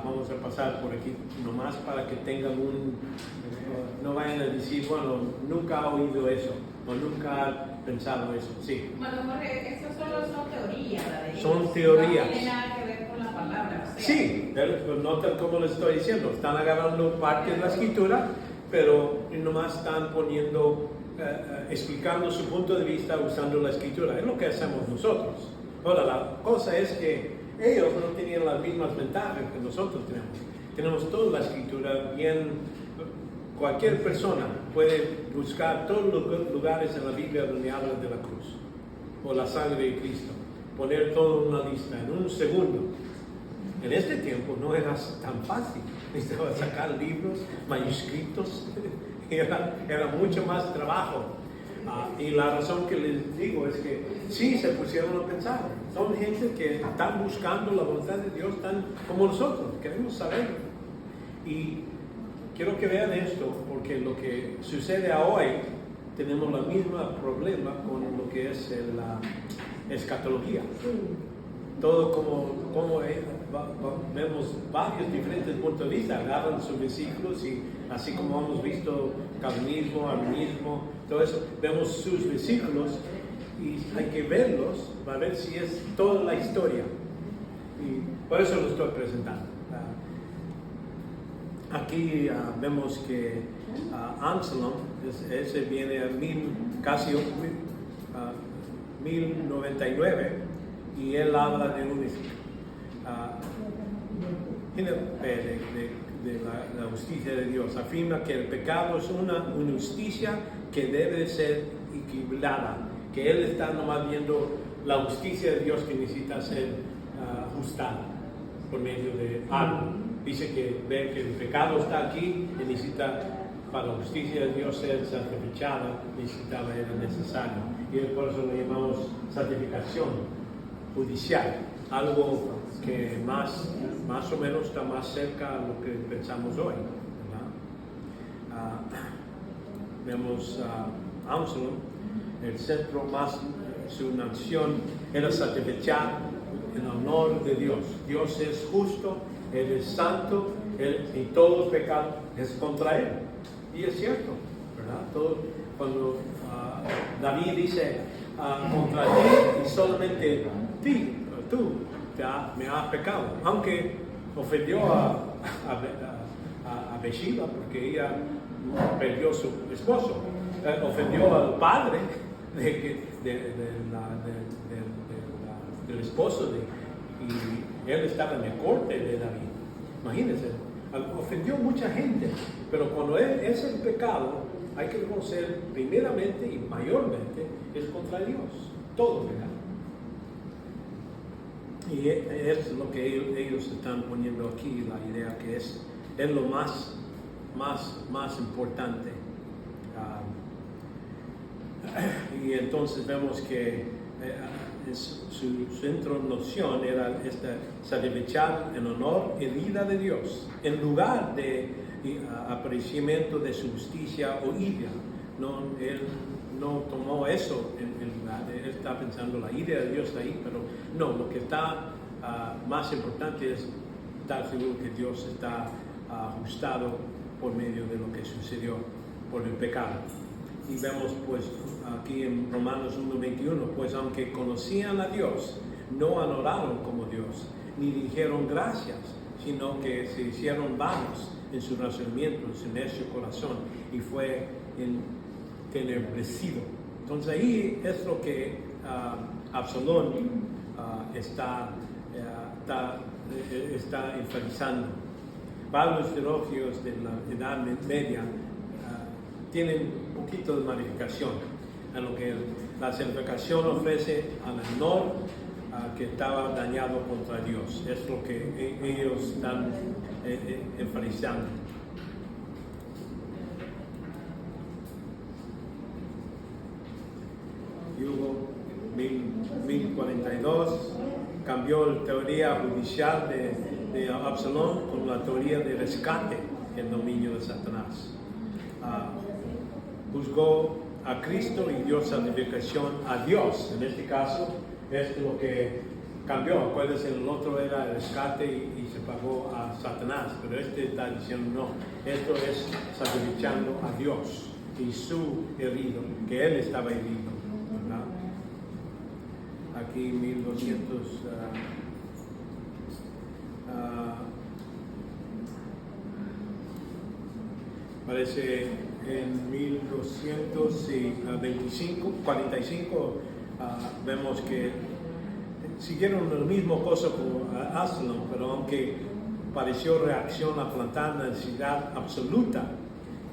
Vamos a pasar por aquí nomás para que tengan no vayan a decir, bueno, nunca ha oído eso, o nunca ha pensado eso. Sí.
Bueno, Jorge, eso solo son teorías.
Son teorías.
No tiene nada que ver con la palabra. O sea,
Sí, pero noten cómo les estoy diciendo, están agarrando parte de la escritura, pero nomás están poniendo, explicando su punto de vista usando la escritura. Es lo que hacemos nosotros. Ahora, la cosa es que ellos no tenían las mismas ventajas que nosotros tenemos. Tenemos toda la escritura bien. Cualquier persona puede buscar todos los lugares en la Biblia donde habla de la cruz o la sangre de Cristo, poner todo en una lista en un segundo. En este tiempo no era tan fácil, necesitaba sacar libros, manuscritos, era mucho más trabajo. Y la razón que les digo es que sí se pusieron a pensar. Son gente que están buscando la voluntad de Dios, tan como nosotros, queremos saber. Y quiero que vean esto, porque lo que sucede hoy, tenemos el mismo problema con lo que es la escatología. Todo como vemos varios diferentes puntos de vista, agarran sus versículos y así como hemos visto calvinismo, arianismo, todo eso, vemos sus versículos y hay que verlos para ver si es toda la historia. Y por eso lo estoy presentando. Aquí vemos que Anselm, ese viene a casi 1099, y él habla de la justicia de Dios. Afirma que el pecado es una justicia que debe ser equilibrada, que él está nomás viendo la justicia de Dios que necesita ser ajustada por medio de algo. Dice que ve que el pecado está aquí y necesita, para la justicia de Dios ser santificada, era necesario. Y por eso lo llamamos santificación judicial, algo que más o menos está más cerca a lo que pensamos hoy, ¿verdad? Vemos Anselm, el centro más, su nación era santificar en honor de Dios. Dios es justo, Él es santo, y todo pecado es contra Él. Y es cierto, ¿verdad? Cuando David dice, contra ti y solamente tú me has pecado, aunque ofendió a Bathsheba porque ella perdió su esposo, ofendió al padre del esposo y él estaba en la corte de David. Imagínense, ofendió mucha gente, pero cuando es el pecado, hay que reconocer primeramente y mayormente es contra Dios, todo pecado. Y es lo que ellos están poniendo aquí, la idea que es lo más importante. Y entonces vemos que su centro noción era esta santificar en honor y vida de Dios, en lugar de apreciamiento de su justicia oída. No, él no tomó eso, él está pensando la ira de Dios ahí, pero no, lo que está más importante es estar seguro que Dios está ajustado por medio de lo que sucedió por el pecado. Y vemos pues aquí en Romanos 1:21, pues aunque conocían a Dios, no adoraron como Dios, ni dijeron gracias, sino que se hicieron vanos en su razonamiento, en su necio corazón, y fue entenebrecido. Entonces ahí es lo que Absalón está enfatizando. Varios teólogos de la Edad Media tienen un poquito de modificación en lo que la santificación ofrece al menor que estaba dañado contra Dios. Es lo que ellos están enfatizando. Y hubo 1042, cambió la teoría judicial de Absalón con la teoría de rescate el dominio de Satanás. Juzgó a Cristo y dio santificación a Dios. En este caso es lo que cambió. Acuérdense, el otro era el rescate y se pagó a Satanás, pero este está diciendo no, esto es santificando a Dios y su herido, que él estaba herido, ¿verdad? Aquí 1200 parece en 1245 vemos que siguieron la misma cosa con Absalón, pero aunque pareció reacción a plantar la necesidad absoluta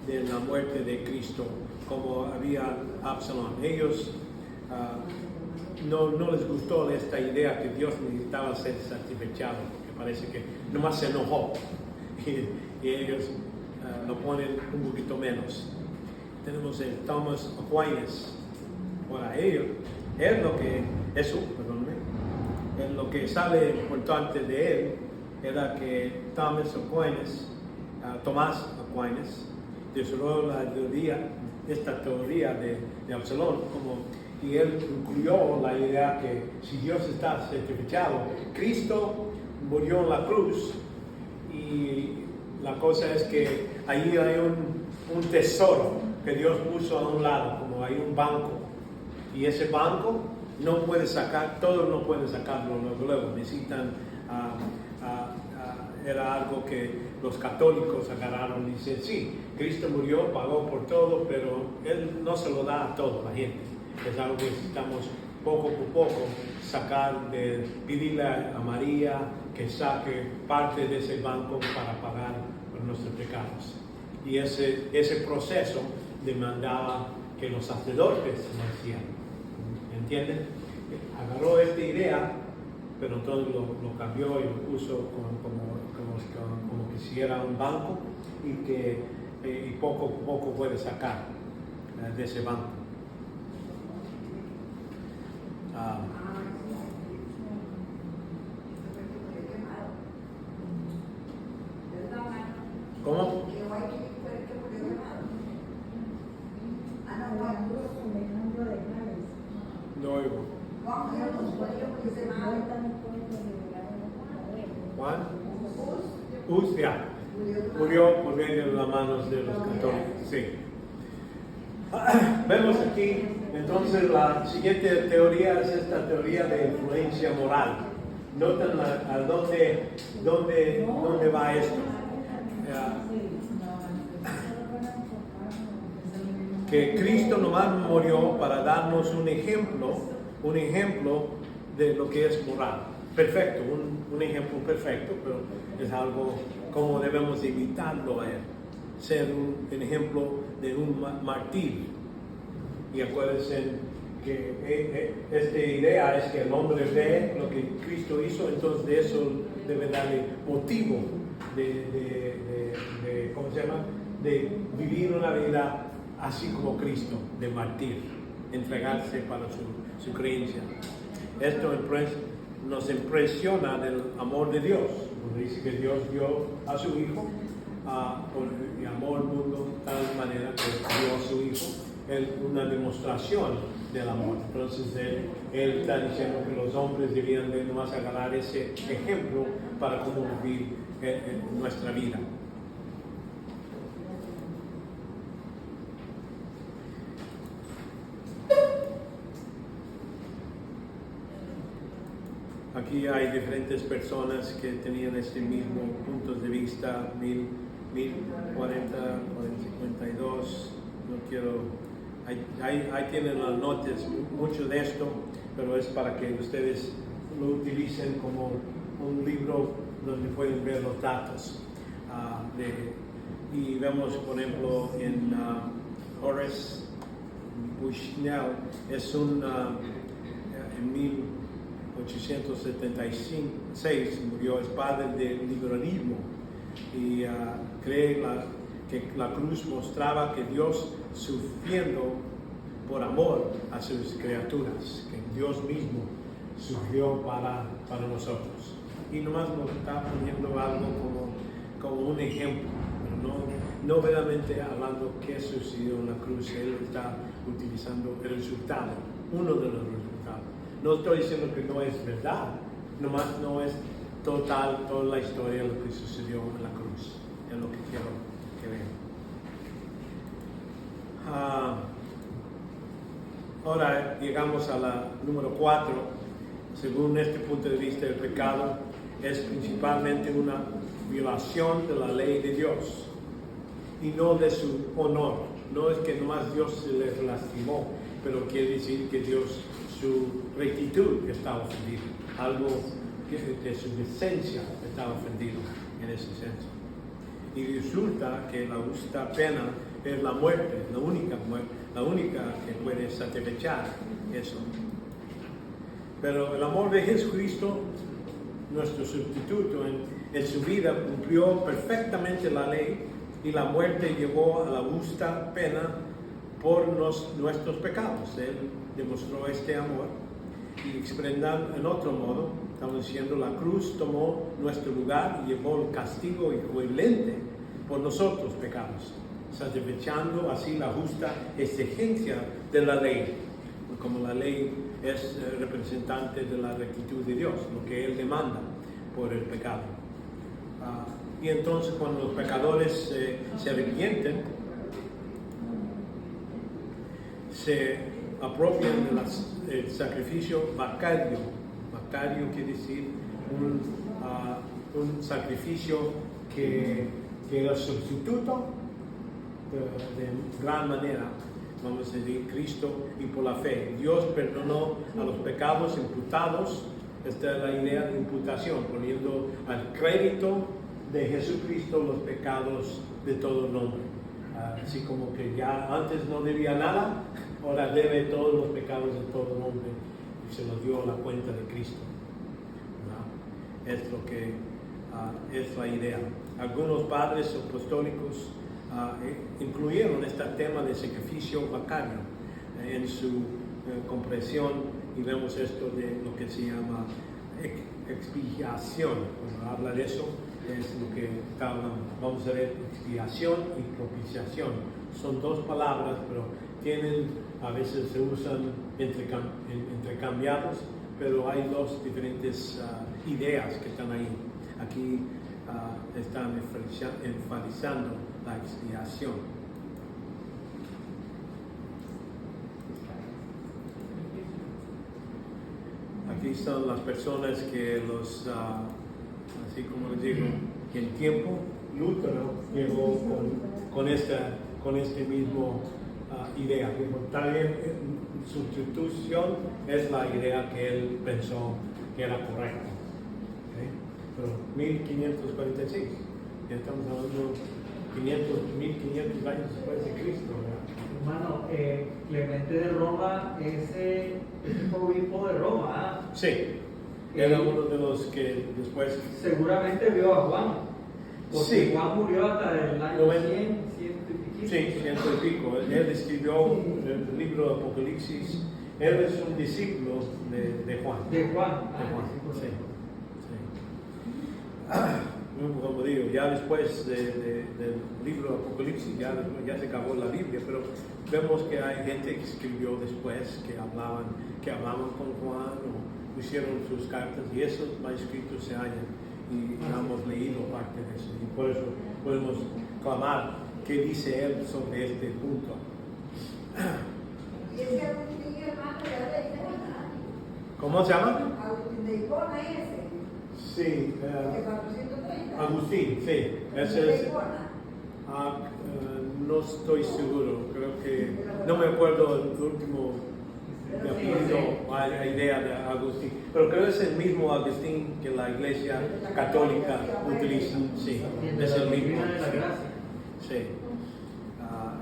de la muerte de Cristo, como había Absalón. Ellos no les gustó esta idea que Dios necesitaba ser santificado, porque parece que nomás se enojó y ellos lo ponen un poquito menos. Tenemos el Thomas Aquinas. Para ellos, lo que sale importante de él era que Tomás Aquinas desarrolló esta teoría de Absalón, y él incluyó la idea que si Dios está certificado, Cristo murió en la cruz, y la cosa es que ahí hay un tesoro que Dios puso a un lado, como hay un banco, y ese banco no puede sacar, todos no pueden sacarlo luego, necesitan, era algo que los católicos agarraron y dicen, sí, Cristo murió, pagó por todo, pero Él no se lo da a toda la gente. Es algo que necesitamos poco por poco pedirle a María que saque parte de ese banco para pagar por nuestros pecados. Y ese proceso demandaba que los sacerdotes lo hacían. ¿Entienden? Agarró esta idea, pero entonces lo cambió y lo puso como que si era un banco, y poco a poco puede sacar de ese banco. ¿Cómo? No oigo. Juan Ustia murió por medio de las manos de los católicos. Sí. Vemos aquí, entonces, la siguiente teoría es esta teoría de influencia moral. Noten a dónde va esto. Que Cristo nomás murió para darnos un ejemplo de lo que es moral. Perfecto, un ejemplo perfecto, pero es algo como debemos imitarlo a él. Ser un ejemplo de un mártir. Y acuérdense que esta idea es que el hombre ve lo que Cristo hizo, entonces de eso debe darle motivo de vivir una vida así como Cristo, de mártir, entregarse para su creencia. Esto nos impresiona del amor de Dios, donde dice que Dios dio a su Hijo y amó al mundo de tal manera que dio a su Hijo, es una demostración del amor. Entonces él está diciendo que los hombres debían de nomás agarrar ese ejemplo para cómo vivir en nuestra vida. Aquí hay diferentes personas que tenían este mismo punto de vista, 1040, 52, no quiero, ahí tienen las notas, mucho de esto, pero es para que ustedes lo utilicen como un libro donde pueden ver los datos. Y vemos, por ejemplo, en Horace Bushnell, es en 1876 murió, es padre del liberalismo y cree que la cruz mostraba que Dios sufriendo por amor a sus criaturas, que Dios mismo sufrió para nosotros. Y nomás nos está poniendo algo como un ejemplo, pero no verdaderamente hablando qué sucedió en la cruz. Él está utilizando el resultado, uno de los resultados. No estoy diciendo que no es verdad, nomás no es total toda la historia de lo que sucedió en la cruz. Es lo que quiero que vean. Ahora llegamos a la número 4. Según este punto de vista, el pecado es principalmente una violación de la ley de Dios y no de su honor. No es que nomás Dios se les lastimó, pero quiere decir que Dios, su rectitud está ofendido, algo que de su esencia está ofendido en ese senso. Y resulta que la justa pena es la muerte, la única que puede satisfacer eso. Pero el amor de Jesucristo, nuestro sustituto en su vida, cumplió perfectamente la ley y la muerte llevó a la justa pena por nuestros pecados. Él demostró este amor y expresando en otro modo, estamos diciendo, la cruz tomó nuestro lugar y llevó el castigo equivalente por nosotros pecados, satisfechando así la justa exigencia de la ley, como la ley es representante de la rectitud de Dios, lo que Él demanda por el pecado. Y entonces cuando los pecadores se arrepienten, se apropian del sacrificio vacario. Vacario quiere decir un sacrificio que era sustituto de gran manera, vamos a decir, Cristo, y por la fe. Dios perdonó a los pecados imputados. Esta es la idea de imputación, poniendo al crédito de Jesucristo los pecados de todo el hombre. Así como que ya antes no debía nada, ahora debe todos los pecados de todo el hombre y se los dio a la cuenta de Cristo. Es lo que es la idea. Algunos padres apostólicos incluyeron este tema de sacrificio vacario en su comprensión, y vemos esto de lo que se llama expiación. Cuando habla de eso, es lo que está hablando. Vamos a ver expiación y propiciación. Son dos palabras, pero a veces se usan intercambiados, pero hay dos diferentes ideas que están ahí. Aquí están enfatizando la expiación. Aquí son las personas que así como les digo, que en tiempo Lutero llegó con este mismo idea. También sustitución es la idea que él pensó que era correcta. ¿Okay? Pero 1546, ya estamos hablando 1500 años después de Cristo, ¿verdad?
Hermano, Clemente de Roma, ese fue obispo de Roma.
Sí, era uno de los que después...
Seguramente vio a Juan, porque
sí.
Juan murió hasta el año 100 y pico.
Sí, 100 y pico. Él escribió el libro de Apocalipsis. Él es un discípulo de Juan.
De Juan.
Sí. Como digo, ya después del libro Apocalipsis, ya se acabó la Biblia, pero vemos que hay gente que escribió después, que hablaban con Juan o hicieron sus cartas, y esos manuscritos se hallan, y hemos leído parte de eso, y por eso podemos clamar qué dice él sobre este punto.
Y ese Agustín, hermano, ya de Hipona.
¿Cómo se llama?
Agustín de Hipona ese.
Sí,
De 430.
Agustín, sí, ese
De
es.
Hipona.
No estoy seguro, creo que no me acuerdo el último apellido o la idea de Agustín, pero creo que es el mismo Agustín que la Iglesia Católica utiliza. Sí, es el mismo.
De la gracia.
Sí.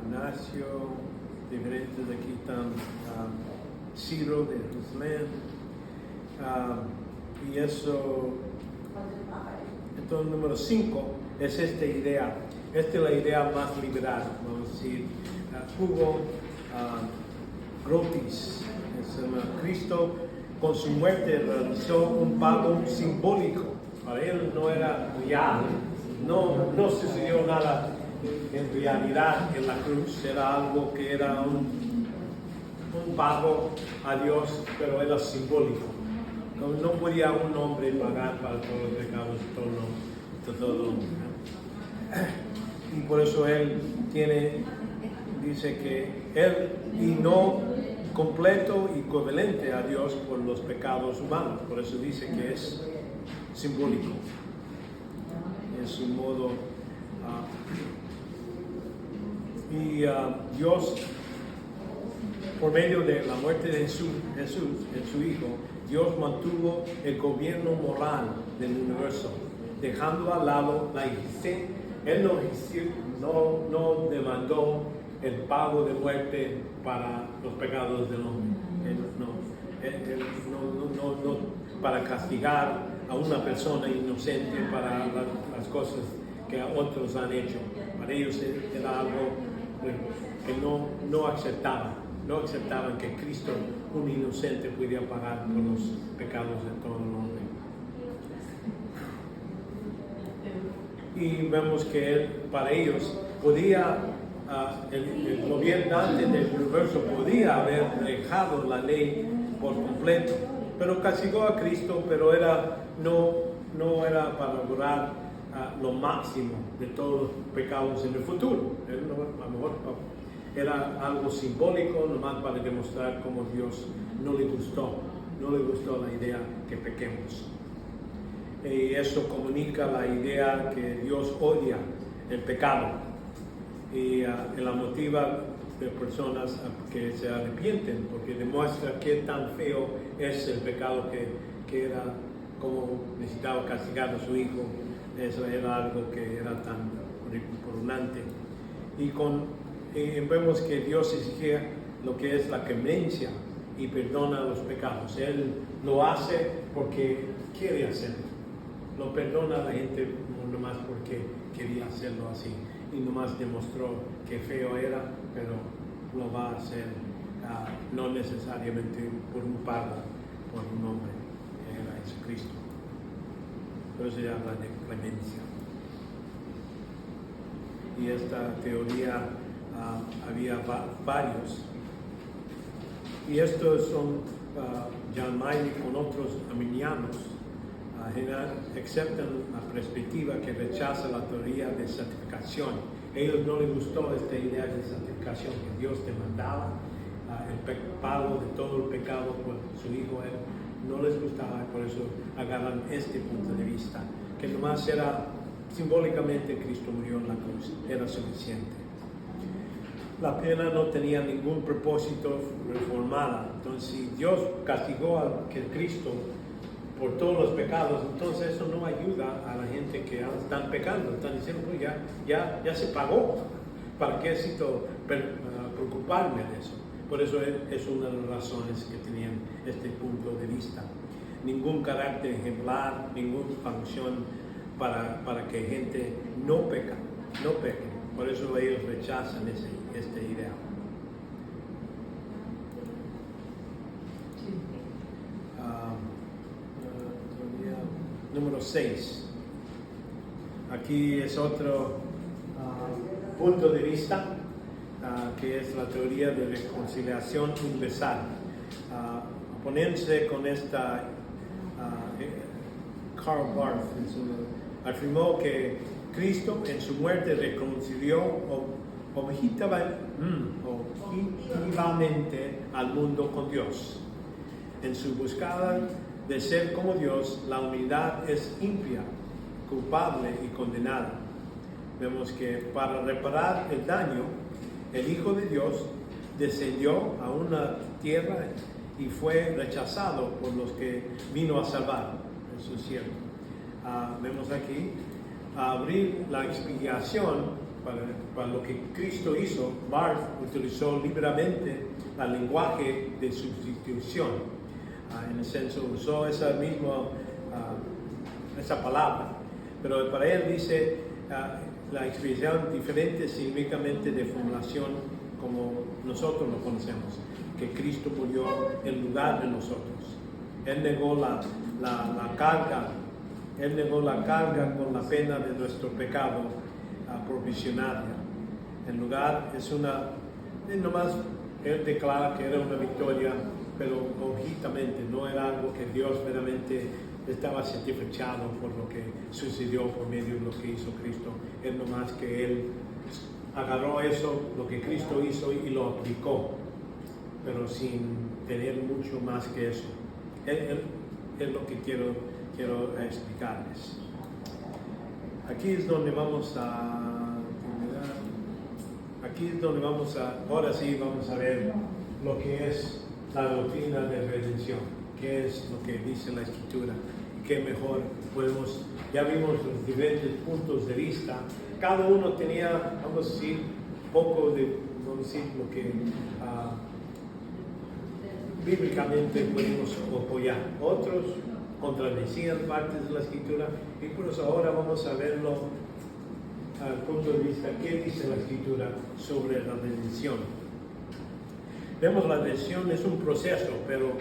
Ignacio, diferentes aquí están Ciro de Jerusalén, y eso. Entonces, número 5 es esta idea. Esta es la idea más liberal, vamos a decir. Hugo Grotius, Cristo con su muerte realizó un pago simbólico. Para él no era real, no sucedió nada en realidad en la cruz, era algo que era un pago a Dios, pero era simbólico. No podía un hombre pagar para todos los pecados de todo el mundo. Y por eso él dice que él y no completo y equivalente a Dios por los pecados humanos. Por eso dice que es simbólico. Es un modo. Dios, por medio de la muerte de Jesús, en su Hijo, Dios mantuvo el gobierno moral del universo, dejando al lado la injusticia. Él no demandó el pago de muerte para los pecados del hombre. Él no para castigar a una persona inocente para las cosas que otros han hecho. Para ellos era algo que no aceptaban. No aceptaban que Cristo, un inocente, pudiera pagar por los pecados de todo el hombre. Y vemos que él, para ellos, podía, el gobernante del universo podía haber dejado la ley por completo, pero castigó a Cristo, pero no era para lograr lo máximo de todos los pecados en el futuro. Él a lo mejor era algo simbólico, nomás para demostrar cómo Dios no le gustó la idea que pequemos. Y eso comunica la idea que Dios odia el pecado y la motiva de personas que se arrepienten, porque demuestra qué tan feo es el pecado que era, como necesitaba castigar a su hijo. Eso era algo que era tan repugnante. Y vemos que Dios exige lo que es la clemencia y perdona los pecados. Él lo hace porque quiere hacerlo. Lo perdona a la gente no nomás porque quería hacerlo así. Y nomás demostró que feo era, pero lo va a hacer no necesariamente por un pago, por un hombre, que era Jesucristo. Por eso se habla de clemencia. Y esta teoría había varios. Y estos son John Miley con otros arminianos. General aceptan la perspectiva que rechaza la teoría de santificación. A ellos no les gustó esta idea de santificación, que Dios demandaba el pago de todo el pecado por su Hijo. No les gustaba, por eso agarran este punto de vista, que nomás era simbólicamente Cristo murió en la cruz, era suficiente. La pena no tenía ningún propósito reformada. Entonces, si Dios castigó a Cristo por todos los pecados, entonces eso no ayuda a la gente que están pecando. Están diciendo, pues ya se pagó. ¿Para qué necesito preocuparme de eso? Por eso es una de las razones que tenían este punto de vista. Ningún carácter ejemplar, ninguna función para que gente no peque. Por eso ellos rechazan esta idea. Número 6. aquí es otro punto de vista, que es la teoría de reconciliación universal. Ponerse con esta, Karl Barth afirmó que Cristo en su muerte reconcilió objetivamente al mundo con Dios. En su búsqueda de ser como Dios, la humanidad es impía, culpable y condenada. Vemos que para reparar el daño, el Hijo de Dios descendió a una tierra y fue rechazado por los que vino a salvar. Eso es cierto. Vemos aquí, abrir la expiación para lo que Cristo hizo. Barth utilizó libremente el lenguaje de sustitución. En el senso, usó esa palabra. Pero para él dice, la expresión diferente significativamente de formulación como nosotros lo conocemos, que Cristo murió en lugar de nosotros. Él negó la carga con la pena de nuestro pecado provisionaria. En lugar, nomás él declara que era una victoria, pero objetivamente no era algo que Dios verdaderamente estaba satisfecho por lo que sucedió por medio de lo que hizo Cristo. Es nomás que él agarró eso, lo que Cristo hizo, y lo aplicó, pero sin tener mucho más que eso. Es lo que quiero explicarles. Aquí es donde vamos ahora sí vamos a ver lo que es la doctrina de redención, qué es lo que dice la Escritura, y qué mejor ya vimos los diferentes puntos de vista. Cada uno tenía, vamos a decir, lo que bíblicamente podemos apoyar. Otros contradecían partes de la Escritura, y por eso ahora vamos a verlo al punto de vista, qué dice la Escritura sobre la redención. Vemos la redención es un proceso, pero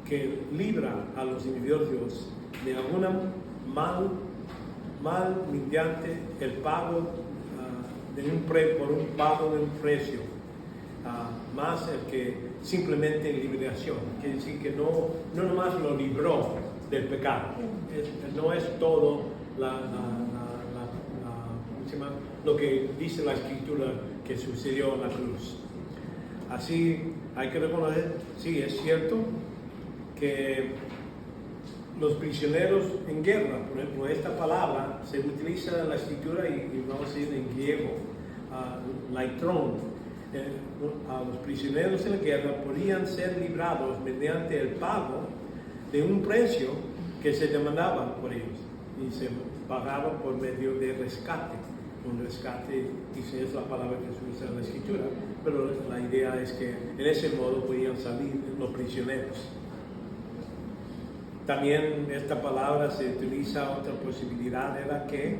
que libra a los individuos de alguna mal mediante el pago por un pago de un precio, más el que simplemente liberación. Quiere decir que no nomás lo libró del pecado, no es todo lo que dice la Escritura que sucedió en la cruz. Así hay que reconocer, sí, es cierto que los prisioneros en guerra, por ejemplo, esta palabra se utiliza en la Escritura y vamos a decir en griego, laitrón. A los prisioneros en la guerra podían ser librados mediante el pago de un precio que se demandaba por ellos, y se pagaba por medio de rescate. Un rescate, dice, es la palabra que se usa en la Escritura, pero la idea es que en ese modo podían salir los prisioneros. También esta palabra se utiliza, otra posibilidad era que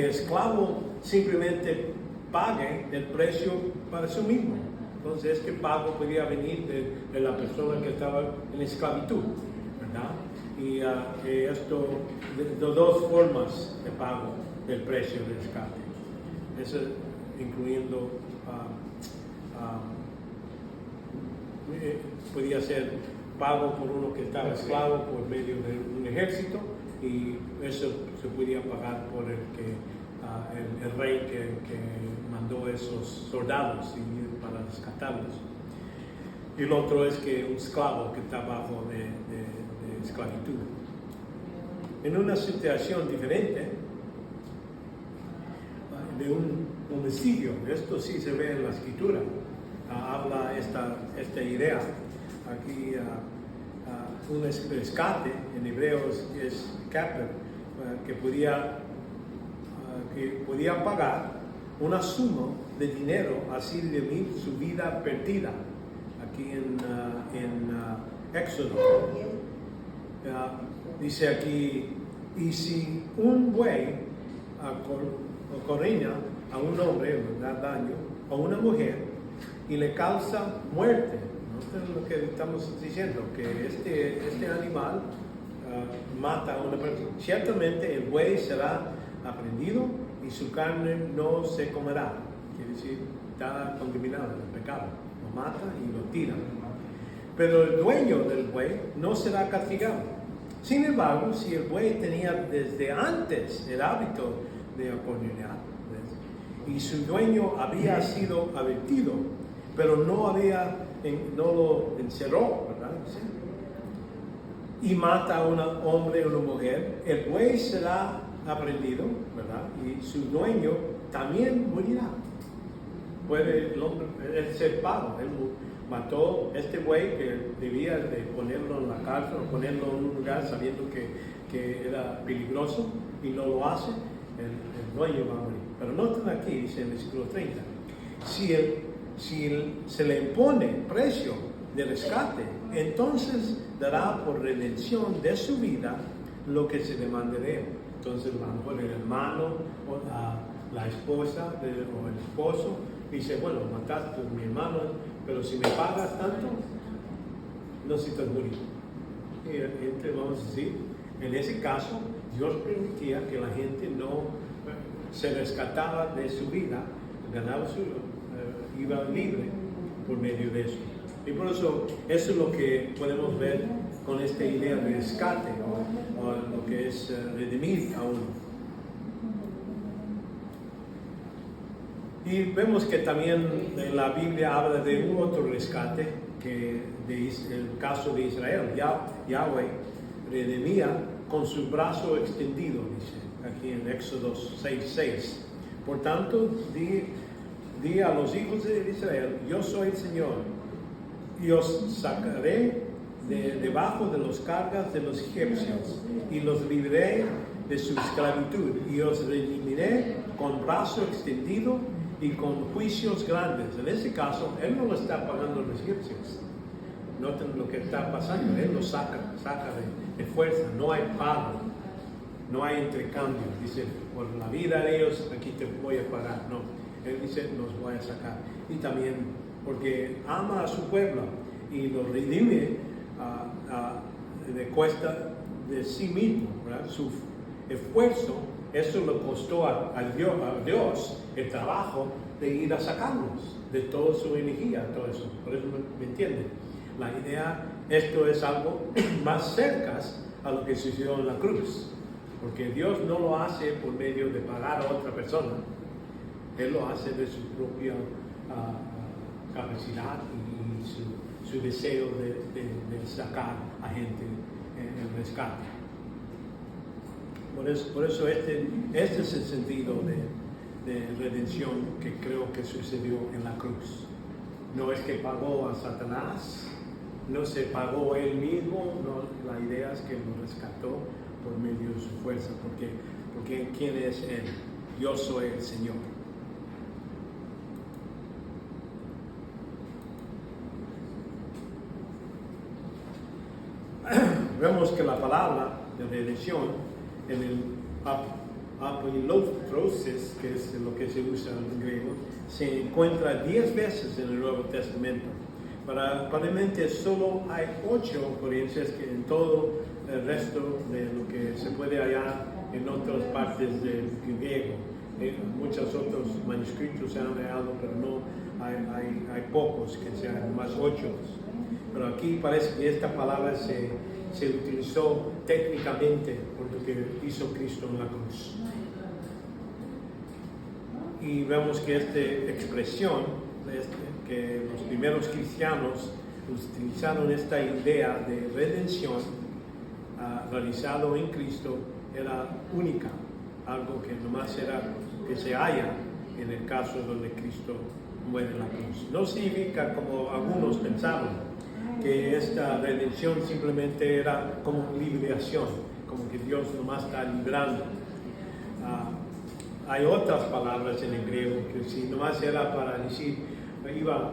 esclavo simplemente pague el precio para sí mismo. Entonces este pago podía venir de la persona que estaba en esclavitud, ¿verdad? Y esto de dos formas de pago del precio del rescate. Eso incluyendo podía ser pago por uno que estaba esclavo por medio de un ejército, y eso se podía pagar por el rey que mandó esos soldados para rescatarlos. Y el otro es que un esclavo que está bajo de esclavitud. En una situación diferente, de un homicidio, esto sí se ve en la Escritura, habla esta idea. Aquí un rescate en hebreo es keper, que podía pagar una suma de dinero así de su vida perdida. Aquí en Éxodo dice aquí, y si un buey corriña a un hombre, le da daño, a una mujer, y le causa muerte, ¿no? Es lo que estamos diciendo, que este animal mata a una persona, ciertamente el buey será aprendido y su carne no se comerá. Quiere decir, está contaminado en el pecado. Lo mata y lo tira. Pero el dueño del buey no será castigado. Sin embargo, si el buey tenía desde antes el hábito de oportunidad, y su dueño había sido advertido, pero no lo encerró, ¿verdad? Sí. Y mata a un hombre o una mujer, el buey será aprendido, ¿verdad? Y su dueño también morirá. Puede el hombre ser pago. Él mató este buey que debía de ponerlo en la cárcel o ponerlo en un lugar sabiendo que era peligroso y no lo hace, el dueño va a morir. Pero noten aquí, dice en el versículo 30, si se le impone precio de rescate, entonces dará por redención de su vida lo que se demandará. Entonces a lo mejor el hermano o la esposa o el esposo dice, bueno, mataste a mi hermano, pero si me pagas tanto, no necesitas morir. Y la gente, vamos a decir, en ese caso, Dios permitía que la gente no se rescataba de su vida, ganaba iba libre por medio de eso. Y por eso es lo que podemos ver con esta idea de rescate o lo que es redimir a uno. Y vemos que también en la Biblia habla de un otro rescate, que el caso de Israel. Yahweh redimía con su brazo extendido, dice aquí en Éxodo 6:6. Por tanto, di a los hijos de Israel, yo soy el Señor, y os sacaré de debajo de las cargas de los egipcios, y los libraré de su esclavitud, y os redimiré con brazo extendido y con juicios grandes. En ese caso, Él no lo está pagando a los egipcios. Noten lo que está pasando, Él lo saca de fuerza, no hay pago, no hay intercambio. Dice, por la vida de ellos, aquí te voy a pagar. No, Él dice, los voy a sacar. Y también porque ama a su pueblo y lo redime de cuesta de sí mismo, ¿verdad? Su esfuerzo, eso le costó a Dios el trabajo de ir a sacarnos de toda su energía, todo eso. Por eso me entienden. La idea, esto es algo más cerca a lo que sucedió en la cruz, porque Dios no lo hace por medio de pagar a otra persona, Él lo hace de su propia capacidad y su deseo de sacar a gente en el rescate. Por eso este es el sentido de redención que creo que sucedió en la cruz. No es que pagó a Satanás, no se pagó él mismo, no, la idea es que lo rescató por medio de su fuerza, porque ¿quién es Él? Yo soy el Señor. Vemos que la palabra de redención en el apolutrosis, que es lo que se usa en griego, se encuentra 10 veces en el Nuevo Testamento. Probablemente solo hay 8 ocurrencias que en todo el resto de lo que se puede hallar en otras partes del griego. Muchos otros manuscritos se han hallado, pero no hay pocos que sean más 8. Pero aquí parece que esta palabra se utilizó técnicamente por lo que hizo Cristo en la cruz. Y vemos que esta expresión, que los primeros cristianos utilizaron esta idea de redención realizado en Cristo, era única, algo que nomás era que se halla en el caso donde Cristo muere en la cruz. No significa, como algunos pensaban, que esta redención simplemente era como liberación, como que Dios nomás está librando. Hay otras palabras en el griego que si nomás era para decir, iba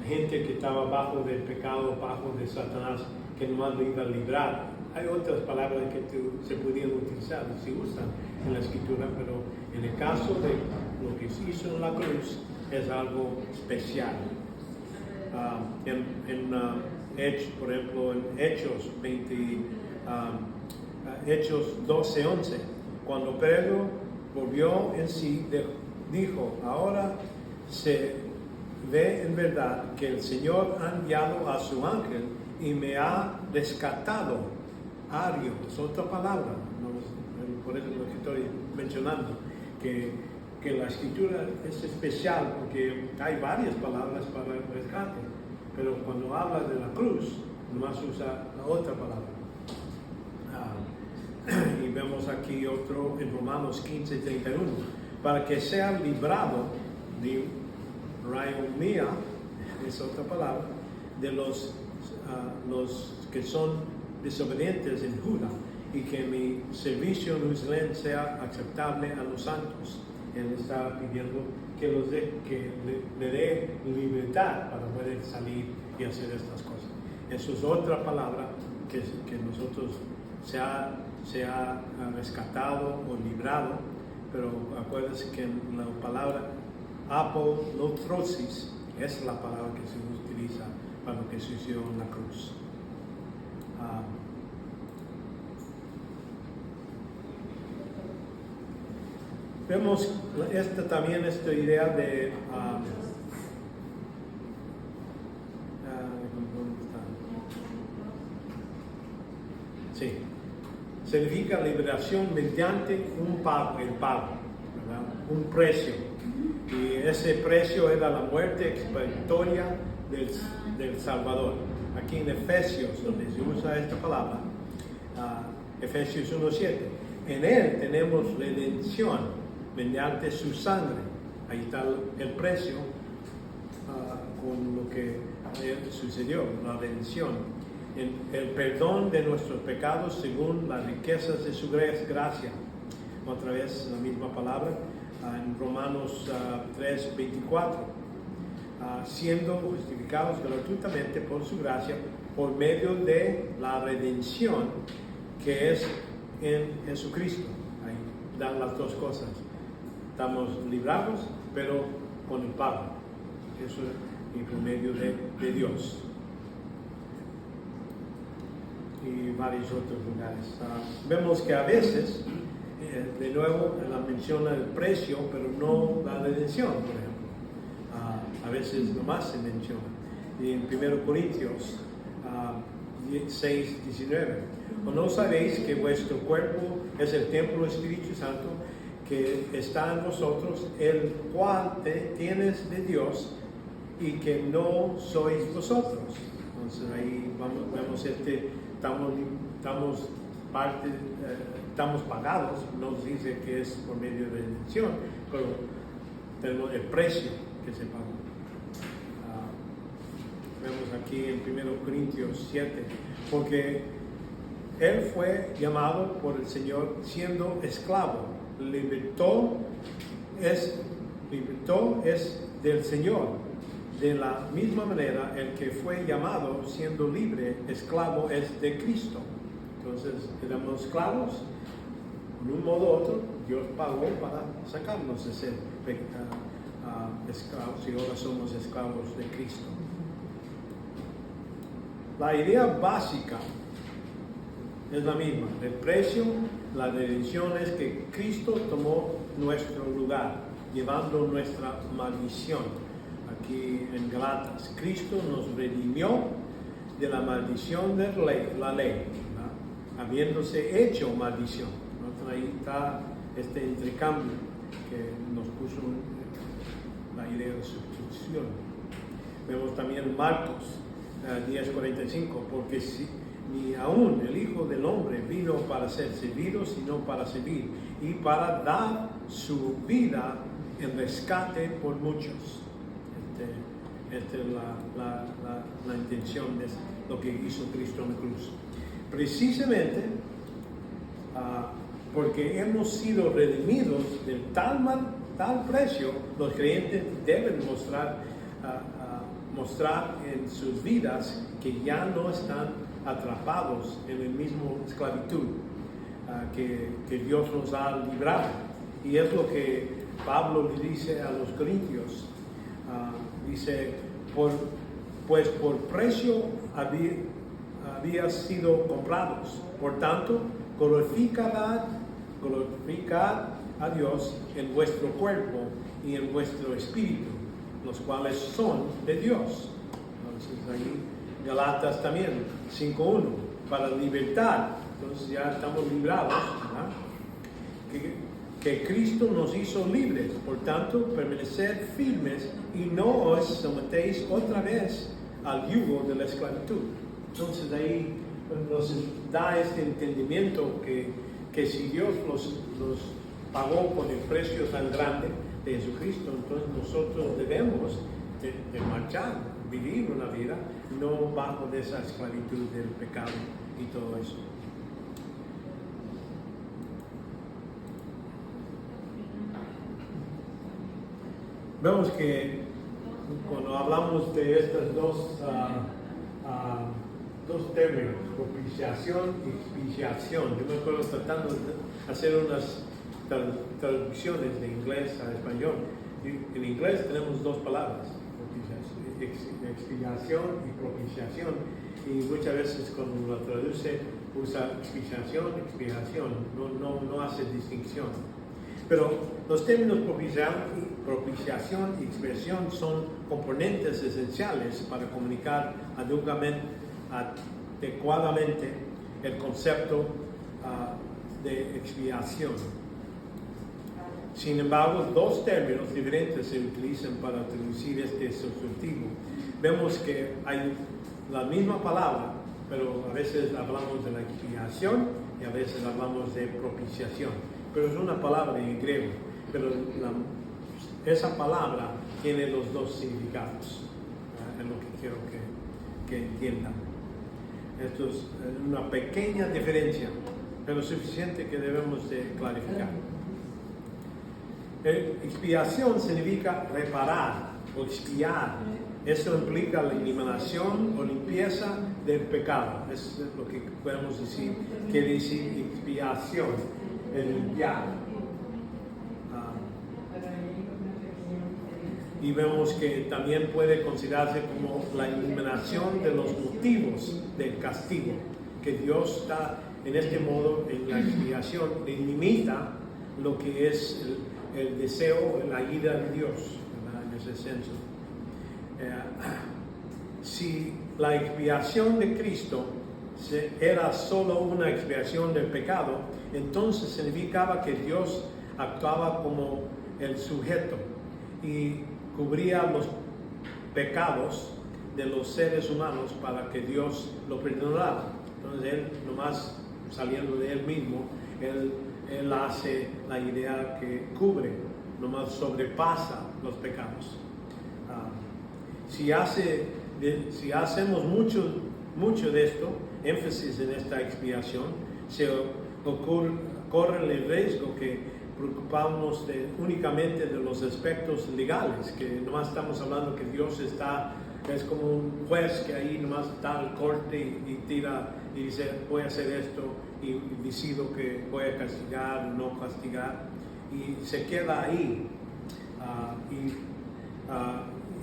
gente que estaba bajo del pecado, bajo de Satanás, que nomás lo iba a librar. Hay otras palabras que se podían utilizar y se usan en la Escritura, pero en el caso de lo que se hizo en la cruz es algo especial. Por ejemplo, en Hechos Hechos 12:11. Cuando Pedro volvió en sí, dijo: ahora se ve en verdad que el Señor ha enviado a su ángel y me ha rescatado. Ario, es otra palabra, por eso lo que estoy mencionando, que la escritura es especial porque hay varias palabras para el rescate, pero cuando habla de la cruz, nomás usa la otra palabra. Y vemos aquí otro en Romanos 15:31, para que sea librado de Raimía, es otra palabra, de los que son desobedientes en Judá, y que mi servicio en Jerusalén sea aceptable a los santos. Él está pidiendo que le dé libertad para poder salir y hacer estas cosas. Eso es otra palabra que nosotros se ha rescatado o librado, pero acuérdense que la palabra apolotrosis es la palabra que se utiliza para lo que sucedió en la cruz. Vemos esta idea de sí, significa liberación mediante un pago, ¿verdad? Un precio, y ese precio era la muerte expiatoria del Salvador. Aquí en Efesios, donde se usa esta palabra, Efesios 1:7, en él tenemos redención mediante su sangre. Ahí está el precio con lo que sucedió, la redención. El perdón de nuestros pecados según las riquezas de su gracia. Otra vez la misma palabra en Romanos 3:24. Siendo justificados gratuitamente por su gracia por medio de la redención que es en Jesucristo. Ahí dan las dos cosas. Estamos librados, pero con el pago. Eso y por medio de Dios. Y varios otros lugares. Vemos que a veces, de nuevo, la menciona el precio, pero no la redención, por ejemplo. A veces nomás se menciona. Y en 1 Corintios 6:19, ¿o no sabéis que vuestro cuerpo es el templo del Espíritu Santo que está en vosotros, el cual tienes de Dios, y que no sois vosotros? Entonces ahí vemos estamos pagados, nos dice que es por medio de redención, pero tenemos el precio que se pagó. Vemos aquí en 1 Corintios 7, porque él fue llamado por el Señor siendo esclavo, libertó es del Señor. De la misma manera, el que fue llamado siendo libre, esclavo, es de Cristo. Entonces, éramos esclavos, de un modo u otro, Dios pagó para sacarnos de ser esclavos, y ahora somos esclavos de Cristo. La idea básica es la misma. El precio, la redención es que Cristo tomó nuestro lugar, llevando nuestra maldición. Aquí en Galatas, Cristo nos redimió de la maldición de la ley, ¿verdad? Habiéndose hecho maldición. ¿No? Ahí está este intercambio que nos puso la idea de sustitución. Vemos también Marcos 10:45, porque ni aún el Hijo del Hombre vino para ser servido, sino para servir y para dar su vida en rescate por muchos. Esta es la intención de lo que hizo Cristo en la cruz. Precisamente porque hemos sido redimidos del tal precio, los creyentes deben mostrar en sus vidas que ya no están atrapados en el mismo esclavitud que Dios nos ha librado. Y es lo que Pablo le dice a los corintios. Dice, pues por precio habían sido comprados. Por tanto, glorificad a Dios en vuestro cuerpo y en vuestro espíritu, los cuales son de Dios. Entonces ahí Galatas también 5:1, para libertad. Entonces ya estamos librados, ¿verdad? Que Cristo nos hizo libres, por tanto permaneced firmes y no os sometéis otra vez al yugo de la esclavitud. Entonces ahí nos da este entendimiento que si Dios los pagó con el precio tan grande de Jesucristo, entonces nosotros debemos de marchar, vivir una vida no bajo de esa esclavitud del pecado y todo eso. Vemos que cuando hablamos de estos dos términos, propiciación y expiación, yo me acuerdo tratando de hacer unas traducciones de inglés a español. En inglés tenemos dos palabras, expiación y propiciación, y muchas veces cuando lo traduce usa expiación, no hace distinción. Pero los términos propiciación y expiación son componentes esenciales para comunicar adecuadamente el concepto de expiación. Sin embargo, dos términos diferentes se utilizan para traducir este sustantivo. Vemos que hay la misma palabra, pero a veces hablamos de la expiación y a veces hablamos de propiciación. Pero es una palabra en griego, pero esa palabra tiene los dos significados. Es lo que quiero que entiendan. Esto es una pequeña diferencia, pero suficiente que debemos de clarificar. Expiación significa reparar o expiar. Eso implica la eliminación o limpieza del pecado. Eso es lo que podemos decir, quiere decir expiación, el limpiar. Y vemos que también puede considerarse como la eliminación de los motivos del castigo, que Dios está en este modo en la expiación, limita lo que es el deseo, la ira de Dios, ¿verdad? En ese senso. Si la expiación de Cristo era solo una expiación del pecado, entonces significaba que Dios actuaba como el sujeto y cubría los pecados de los seres humanos para que Dios lo perdonara. Entonces él, nomás saliendo de él mismo, él hace la idea que cubre, nomás sobrepasa los pecados. Si hacemos mucho de esto, énfasis en esta expiación, corre el riesgo que preocupamos únicamente de los aspectos legales, que nomás estamos hablando que Dios es como un juez que ahí nomás da el corte y tira y dice voy a hacer esto y decido que voy a castigar o no castigar, y se queda ahí.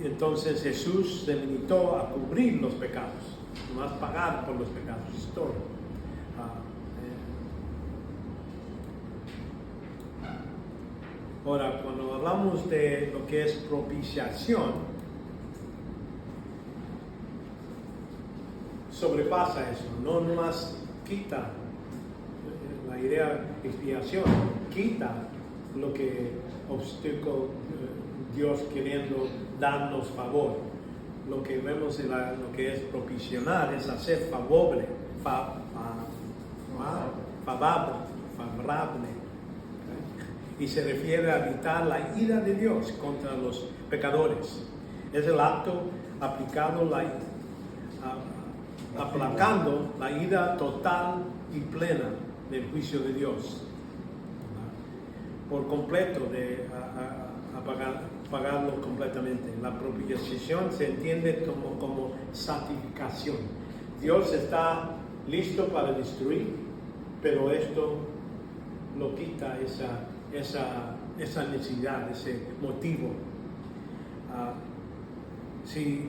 Entonces Jesús se limitó a cubrir los pecados, nomás pagar por los pecados, es todo. Ahora, cuando hablamos de lo que es propiciación, sobrepasa eso, no nomás quita la idea de expiación, quita lo que obstáculo Dios queriendo darnos favor. Lo que vemos en lo que es propiciar es hacer favorable, y se refiere a evitar la ira de Dios contra los pecadores. Es el acto aplacando la ira total y plena del juicio de Dios. Por completo, apagarlo completamente. La propiciación se entiende como santificación. Dios está listo para destruir, pero esto lo quita esa necesidad, ese motivo. Si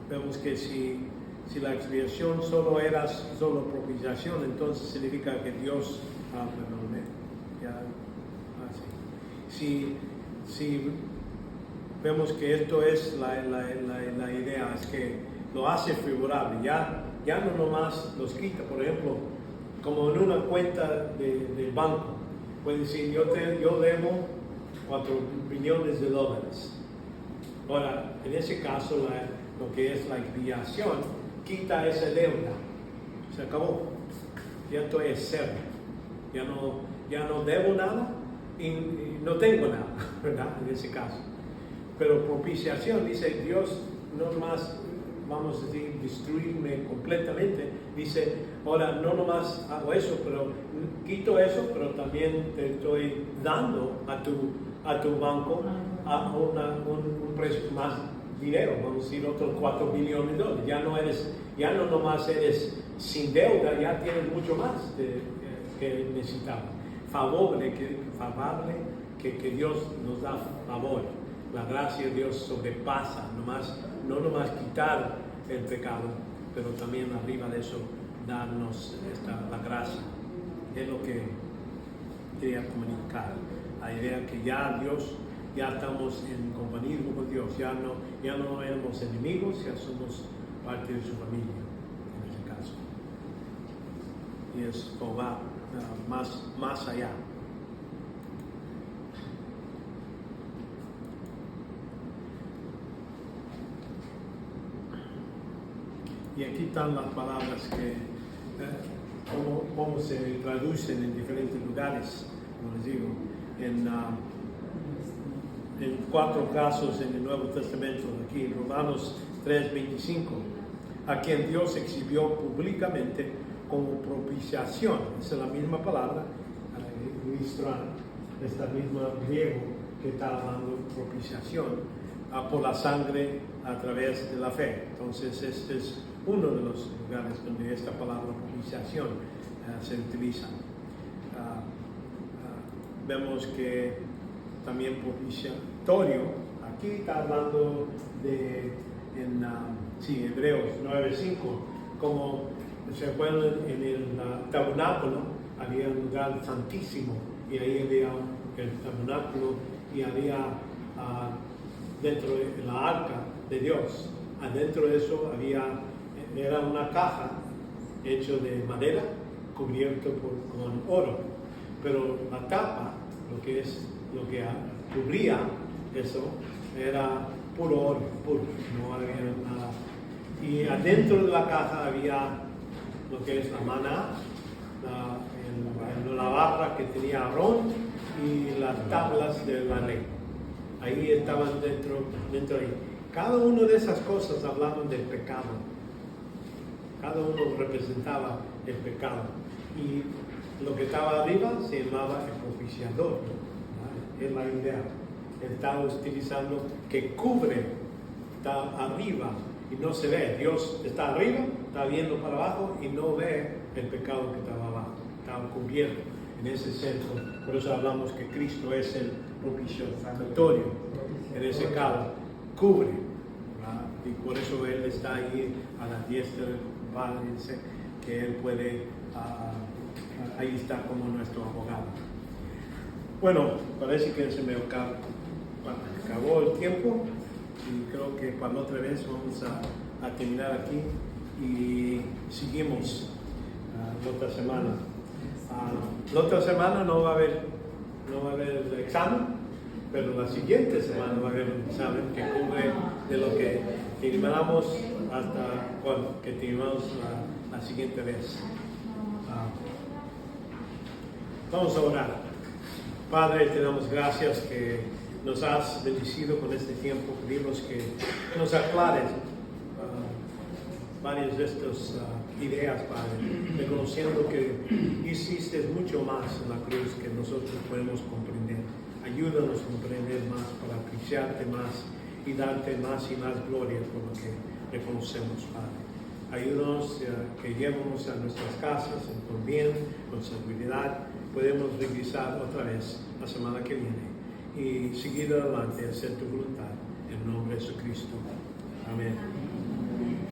vemos que si Si la expiación solo era solo propiciación, entonces significa que Dios, perdón, ya, así. Si vemos que esto es la idea, es que lo hace favorable, ya no nomás los quita, por ejemplo, como en una cuenta del banco, puede decir, yo debo $4 billones. Ahora, en ese caso, lo que es la expiación, quita esa deuda, se acabó, ya estoy en cero, ya no debo nada y no tengo nada, ¿verdad? En ese caso. Pero propiciación, dice Dios, no más, vamos a decir, destruirme completamente. Dice, ahora no nomás hago eso, pero quito eso, pero también te estoy dando a tu banco un precio más dinero, vamos a decir otros $4 billones. Ya no nomás eres sin deuda, ya tienes mucho más que necesitamos. Favorable que Dios nos da favor. La gracia de Dios sobrepasa, no nomás quitar el pecado, pero también arriba de eso darnos la gracia. Es lo que quería comunicar. La idea que ya estamos en compañía con Dios, ya no éramos enemigos, ya somos parte de su familia, en este caso. Y esto va más allá. Y aquí están las palabras que, cómo se traducen en diferentes lugares, como les digo, en 4 casos en el Nuevo Testamento, aquí en Romanos 3:25, a quien Dios exhibió públicamente como propiciación. Esa es la misma palabra, esta misma griego que está hablando propiciación, por la sangre a través de la fe. Entonces, este es uno de los lugares donde esta palabra propiciación se utiliza. Vemos que también propiciatorio, aquí está hablando en Hebreos 9:5, como se acuerdan en el tabernáculo había un lugar santísimo y ahí había el tabernáculo y había dentro de la arca de Dios, adentro de eso era una caja hecha de madera cubierto con oro, pero la tapa, lo que cubría eso, era puro oro, puro, no había nada. Y adentro de la caja había lo que es la maná, la barra que tenía Aarón y las tablas de la ley. Ahí estaban dentro ahí. Cada una de esas cosas hablaban del pecado. Cada uno representaba el pecado. Y lo que estaba arriba se llamaba el propiciador. Es la idea. Él estaba utilizando que cubre, está arriba y no se ve. Dios está arriba, está viendo para abajo y no ve el pecado que estaba abajo. Estaba cubierto en ese centro. Por eso hablamos que Cristo es el propiciatorio. En ese caso, cubre. ¿Verdad? Y por eso Él está ahí a la diestra del Padre, que Él puede, ahí está como nuestro abogado. Bueno, parece que se me acabó el tiempo y creo que para otra vez vamos a terminar aquí y seguimos la otra semana. La otra semana no va a haber examen, pero la siguiente semana va a haber un examen que cubre de lo que terminamos hasta que terminamos la siguiente vez. Vamos a orar. Padre, te damos gracias que nos has bendecido con este tiempo. Pedimos que nos aclares varias de estas ideas, Padre, reconociendo que hiciste mucho más en la cruz que nosotros podemos comprender. Ayúdanos a comprender más, para apreciarte más y darte más y más gloria por lo que reconocemos, Padre. Ayúdanos que llevemos a nuestras casas con bien, con seguridad. Podemos regresar otra vez la semana que viene y seguir adelante, hacer tu voluntad. En nombre de Jesucristo. Amén.